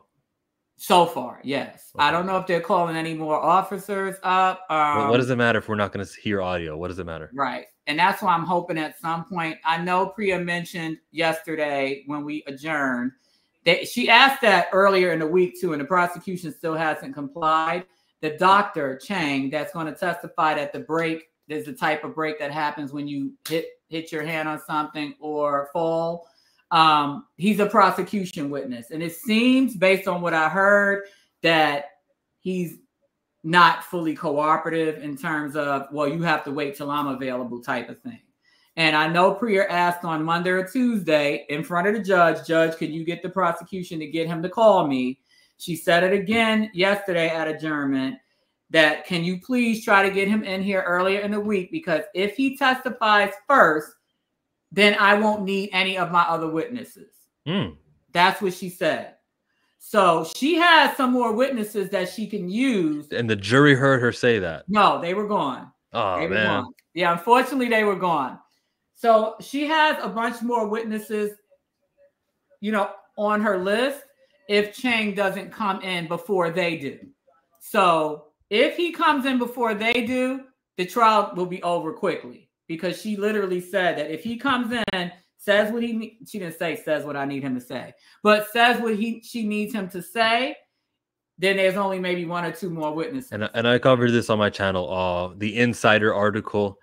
So far, yes. Okay. I don't know if they're calling any more officers up. What does it matter if we're not going to hear audio? What does it matter? Right. And that's why I'm hoping at some point, I know Priya mentioned yesterday when we adjourned, that she asked that earlier in the week too, and the prosecution still hasn't complied. The doctor, Chang, that's going to testify that the break is the type of break that happens when you hit your hand on something or fall. He's a prosecution witness. And it seems, based on what I heard, that he's not fully cooperative in terms of, well, you have to wait till I'm available type of thing. And I know Priya asked on Monday or Tuesday in front of the judge, can you get the prosecution to get him to call me? She said it again yesterday at adjournment, that can you please try to get him in here earlier in the week, because if he testifies first, then I won't need any of my other witnesses. That's what she said. So she has some more witnesses that she can use. And the jury heard her say that. No, they were gone. Oh, man. Yeah, unfortunately, they were gone. So she has a bunch more witnesses, you know, on her list if Chang doesn't come in before they do. So if he comes in before they do, the trial will be over quickly, because she literally said that if he comes in, says what she didn't say says what I need him to say, but says what she needs him to say, then there's only maybe 1 or 2 more witnesses. And I covered this on my channel. The Insider article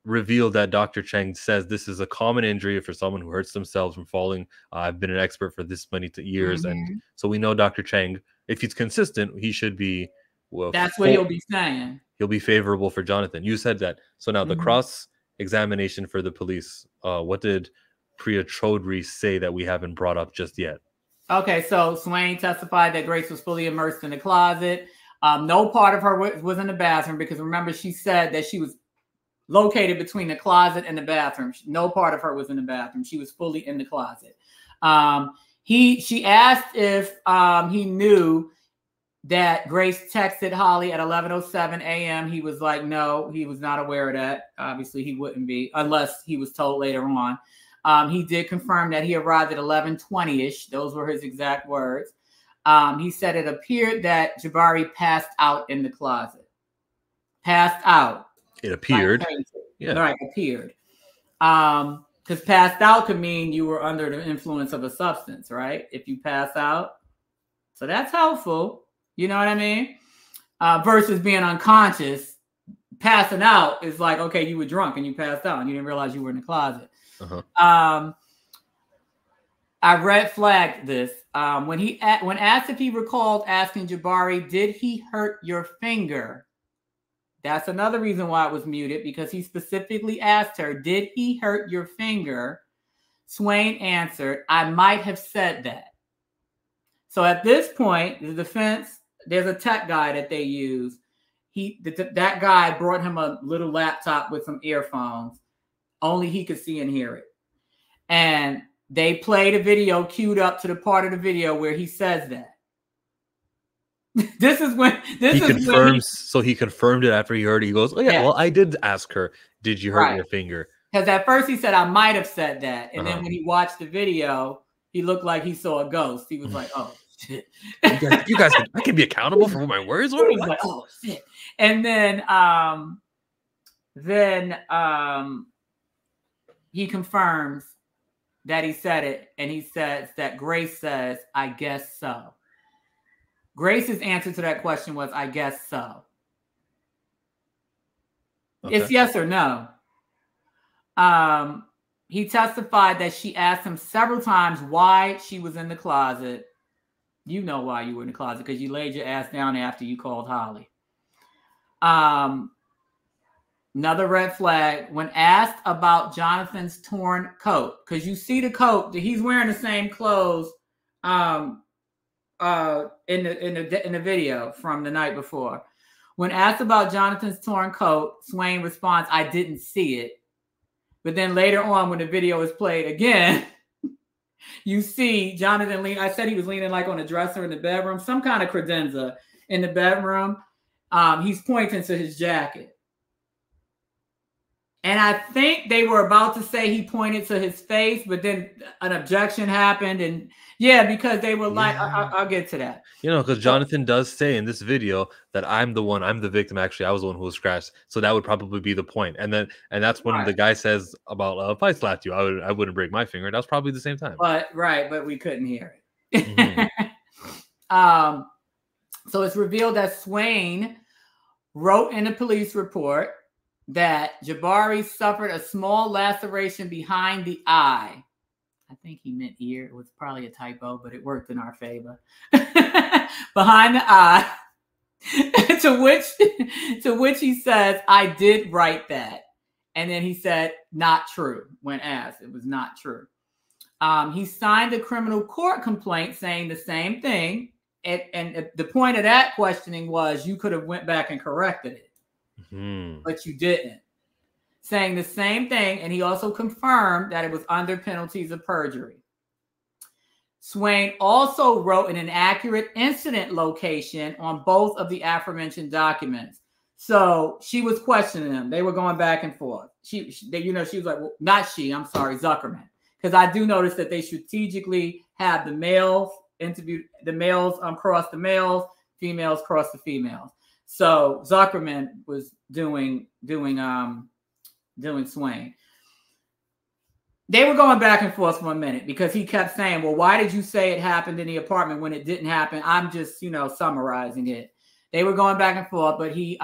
revealed that Dr. Chang says this is a common injury for someone who hurts themselves from falling. I've been an expert for this many years, and so we know Dr. Chang, if he's consistent, he should be. Well, that's what he'll be saying. He'll be favorable for Jonathan. You said that. So now the cross examination for the police. What did Priya Chaudhry say that we haven't brought up just yet? Okay, so Swain testified that Grace was fully immersed in the closet. No part of her was in the bathroom, because remember, she said that she was located between the closet and the bathroom. No part of her was in the bathroom. She was fully in the closet. She asked if he knew that Grace texted Holly at 11:07 a.m. He was like, no, he was not aware of that. Obviously, he wouldn't be unless he was told later on. He did confirm that he arrived at 11:20-ish. Those were his exact words. He said it appeared that Jabari passed out in the closet. Passed out. It appeared. Yeah. Right, appeared. Because passed out could mean you were under the influence of a substance, right? If you pass out. So that's helpful. You know what I mean? Versus being unconscious. Passing out is like, okay, you were drunk and you passed out and you didn't realize you were in the closet. I red flagged this. When asked if he recalled asking Jabari, did he hurt your finger? That's another reason why it was muted, because he specifically asked her, did he hurt your finger? Swain answered, I might have said that. So at this point, the defense, there's a tech guy that they use. That guy brought him a little laptop with some earphones. Only he could see and hear it. And they played a video queued up to the part of the video where he says that. He confirmed it after he heard it. He goes, oh yeah, well, I did ask her, did you hurt your finger? Because at first he said, I might have said that. And then when he watched the video, he looked like he saw a ghost. He was like, oh shit. you guys I can be accountable for my words? What? Like, oh shit. And then he confirms that he said it, and he says that Grace says, I guess so. Grace's answer to that question was, I guess so. Okay. It's yes or no. He testified that she asked him several times why she was in the closet. You know why you were in the closet, because you laid your ass down after you called Holly. Another red flag, when asked about Jonathan's torn coat, because you see the coat, he's wearing the same clothes in the video from the night before. When asked about Jonathan's torn coat, Swain responds, I didn't see it. But then later on, when the video is played again, you see Jonathan lean. I said he was leaning like on a dresser in the bedroom, some kind of credenza in the bedroom. He's pointing to his jacket. And I think they were about to say he pointed to his face, but then an objection happened. And yeah, because they were like, I'll get to that. You know, because Jonathan does say in this video that I'm the victim. Actually, I was the one who was scratched. So that would probably be the point. And that's when the guy says about, if I slapped you, I wouldn't break my finger. That was probably the same time. But we couldn't hear it. Mm-hmm. So it's revealed that Swain wrote in a police report that Jabari suffered a small laceration behind the eye. I think he meant ear. It was probably a typo, but it worked in our favor. Behind the eye. to which he says, I did write that. And then he said, not true. When asked, it was not true. He signed a criminal court complaint saying the same thing. And the point of that questioning was you could have went back and corrected it. But you didn't. Saying the same thing, and he also confirmed that it was under penalties of perjury. Swain also wrote an inaccurate incident location on both of the aforementioned documents. So she was questioning him. They were going back and forth. she was like, well, not she, I'm sorry, Zuckerman. Because I do notice that they strategically have the males interview the males cross the males, females cross the females. So Zuckerman was doing Swain. They were going back and forth for a minute because he kept saying, well, why did you say it happened in the apartment when it didn't happen? I'm just, summarizing it. They were going back and forth, but he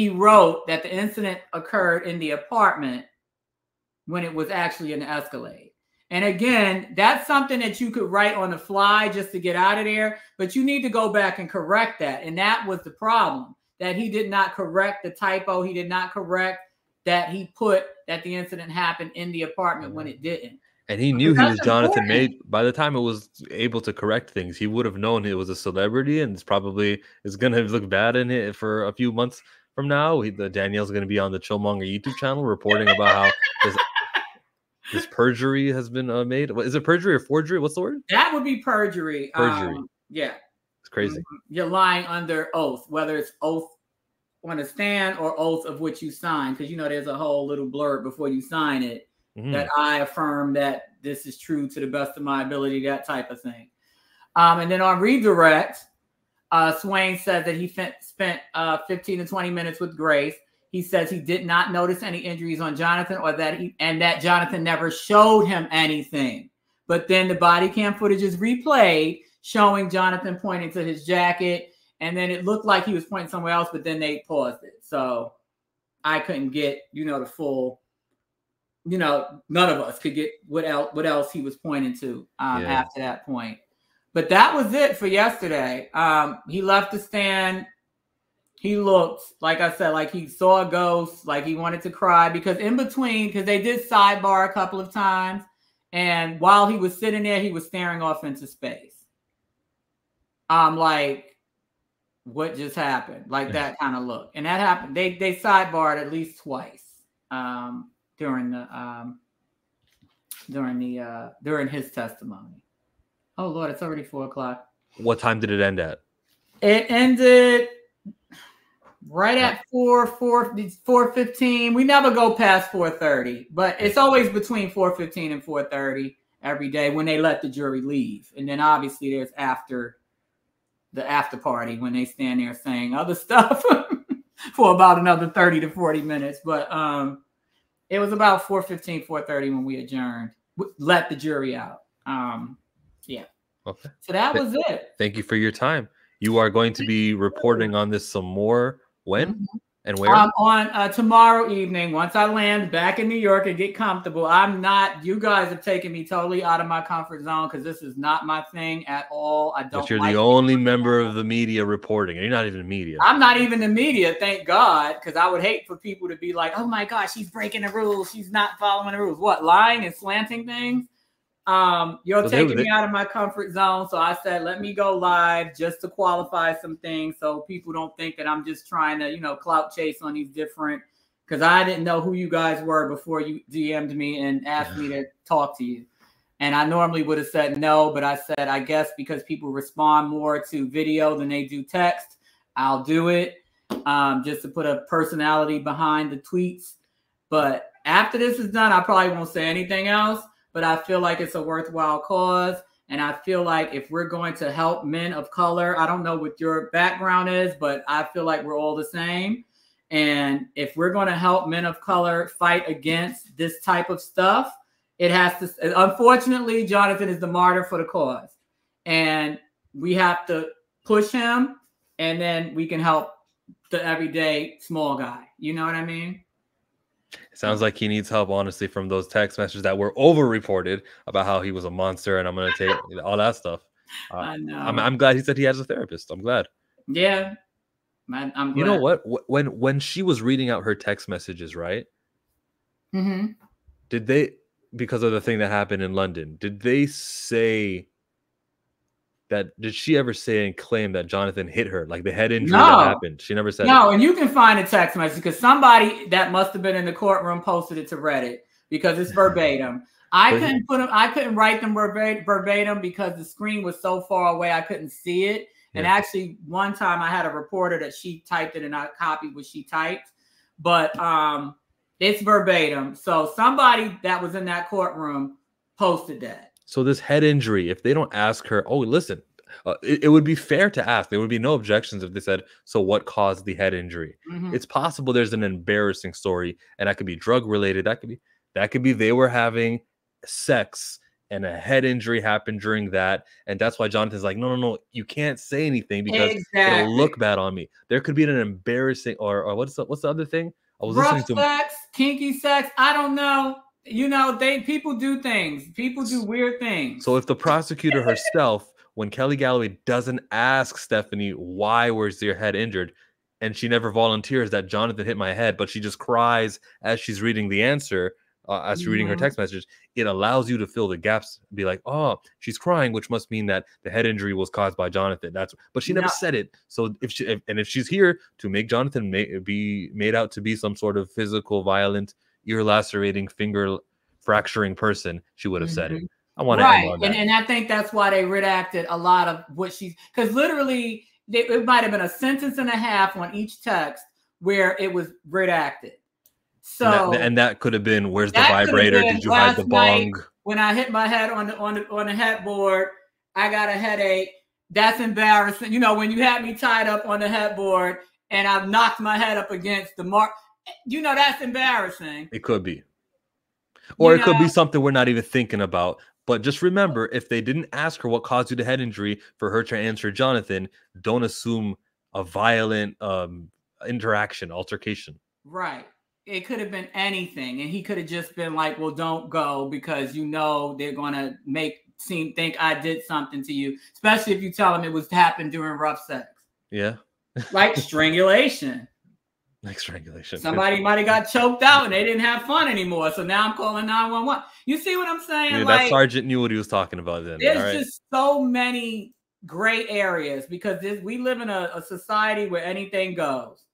wrote that the incident occurred in the apartment when it was actually an Escalade. And again, that's something that you could write on the fly just to get out of there, but you need to go back and correct that. And that was the problem, that he did not correct the typo. He did not correct that he put that the incident happened in the apartment when it didn't. And he knew he was Jonathan Majors. By the time it was able to correct things, he would have known it was a celebrity, and it's going to look bad in it for a few months from now. Danielle's going to be on the Chillmonger YouTube channel reporting about how this perjury has been made. Is it perjury or forgery? What's the word? That would be perjury. Perjury. Yeah. It's crazy. You're lying under oath, whether it's oath on a stand or oath of which you sign, because there's a whole little blurb before you sign it that I affirm that this is true to the best of my ability, that type of thing. And then on redirect, Swain said that he spent 15 to 20 minutes with Grace. He says he did not notice any injuries on Jonathan, or that Jonathan never showed him anything. But then the body cam footage is replayed, showing Jonathan pointing to his jacket, and then it looked like he was pointing somewhere else, but then they paused it. So I couldn't get, the full, none of us could get what else he was pointing to after that point. But that was it for yesterday. He left the stand. He looked, like I said, like he saw a ghost, like he wanted to cry, because they did sidebar a couple of times. And while he was sitting there, he was staring off into space. Like, what just happened? Like that kind of look. And that happened. They sidebarred at least twice during his testimony. Oh Lord, it's already 4:00. What time did it end at? It ended right at 4:15. We never go past 4:30, but it's always between 4:15 and 4:30 every day when they let the jury leave. And then obviously there's the after party when they stand there saying other stuff for about another 30 to 40 minutes. But it was about 4:15, 4:30 when we adjourned, let the jury out. Yeah. Okay. So that was it. Thank you for your time. You are going to be reporting on this some more. When and where? On tomorrow evening, once I land back in New York and get comfortable. You guys have taken me totally out of my comfort zone, because this is not my thing at all. I don't. But you're the only member of the media reporting. You're not even media. I'm not even the media, thank God, because I would hate for people to be like, oh my gosh, she's breaking the rules. She's not following the rules. What, lying and slanting things? You're taking me out of my comfort zone. So I said, let me go live just to qualify some things, so people don't think that I'm just trying to, clout chase on these different, because I didn't know who you guys were before you DM'd me and asked me to talk to you. And I normally would have said no, but I said, I guess because people respond more to video than they do text, I'll do it just to put a personality behind the tweets. But after this is done, I probably won't say anything else. But I feel like it's a worthwhile cause. And I feel like if we're going to help men of color, I don't know what your background is, but I feel like we're all the same. And if we're going to help men of color fight against this type of stuff, it has to, unfortunately, Jonathan is the martyr for the cause. And we have to push him, and then we can help the everyday small guy. You know what I mean? It sounds like he needs help, honestly, from those text messages that were over-reported about how he was a monster, and I'm going to take all that stuff. I know. I'm glad he said he has a therapist. I'm glad. Yeah. I'm glad. You know what? When she was reading out her text messages, right? Mm-hmm. Did they, because of the thing that happened in London, did they say that, did she ever say and claim that Jonathan hit her, like the head injury that happened? She never said no. And you can find a text message, because somebody that must have been in the courtroom posted it to Reddit, because it's verbatim. I couldn't write them verbatim because the screen was so far away I couldn't see it. And actually, one time I had a reporter that she typed it and I copied what she typed. but it's verbatim. So somebody that was in that courtroom posted that. So this head injury, if they don't ask her, oh, listen, it would be fair to ask. There would be no objections if they said, so what caused the head injury? It's possible there's an embarrassing story, and that could be drug related. That could be they were having sex and a head injury happened during that. And that's why Jonathan's like, no, you can't say anything because it'll look bad on me. There could be an embarrassing or what's the other thing? I was rough sex, kinky sex. I don't know. You know, people do things. People do weird things. So if the prosecutor herself, when Kelly Galloway doesn't ask Stephanie, why was your head injured? And she never volunteers that Jonathan hit my head, but she just cries as she's reading the answer, as she's reading her text message. It allows you to fill the gaps, be like, oh, she's crying, which must mean that the head injury was caused by Jonathan. But she never said it. So if she's here to make Jonathan be made out to be some sort of physical, violent, ear lacerating, finger fracturing person, she would have said it. I want to end on that. And I think that's why they redacted a lot of what because literally it might have been a sentence and a half on each text where it was redacted. So and that could have been, where's the vibrator? Did you hide the bong? When I hit my head on the headboard, I got a headache. That's embarrassing. You know, when you had me tied up on the headboard and I've knocked my head up against the mark, you know, that's embarrassing. It could be. Or it could be something we're not even thinking about. But just remember, if they didn't ask her what caused you the head injury for her to answer Jonathan, don't assume a violent altercation. Right. It could have been anything. And he could have just been like, well, don't go because you know they're going to think I did something to you, especially if you tell them it was happened during rough sex. Yeah. Like strangulation. Like strangulation. Somebody might have got choked out and they didn't have fun anymore. So now I'm calling 911. You see what I'm saying? Yeah, that sergeant knew what he was talking about then. There's just so many gray areas because we live in a society where anything goes.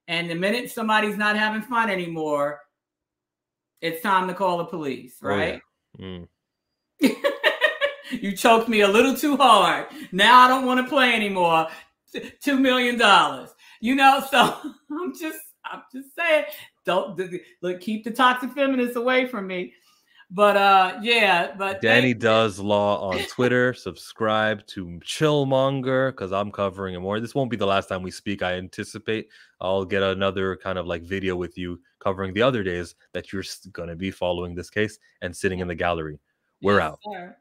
And the minute somebody's not having fun anymore, it's time to call the police, right? Oh, yeah. You choked me a little too hard. Now I don't want to play anymore. $2 million. You know, so I'm just saying, keep the toxic feminists away from me. But but Danny Does Law on Twitter. Subscribe to Chillmonger because I'm covering it more. This won't be the last time we speak. I anticipate I'll get another kind of like video with you covering the other days that you're going to be following this case and sitting in the gallery. We're out. Sir.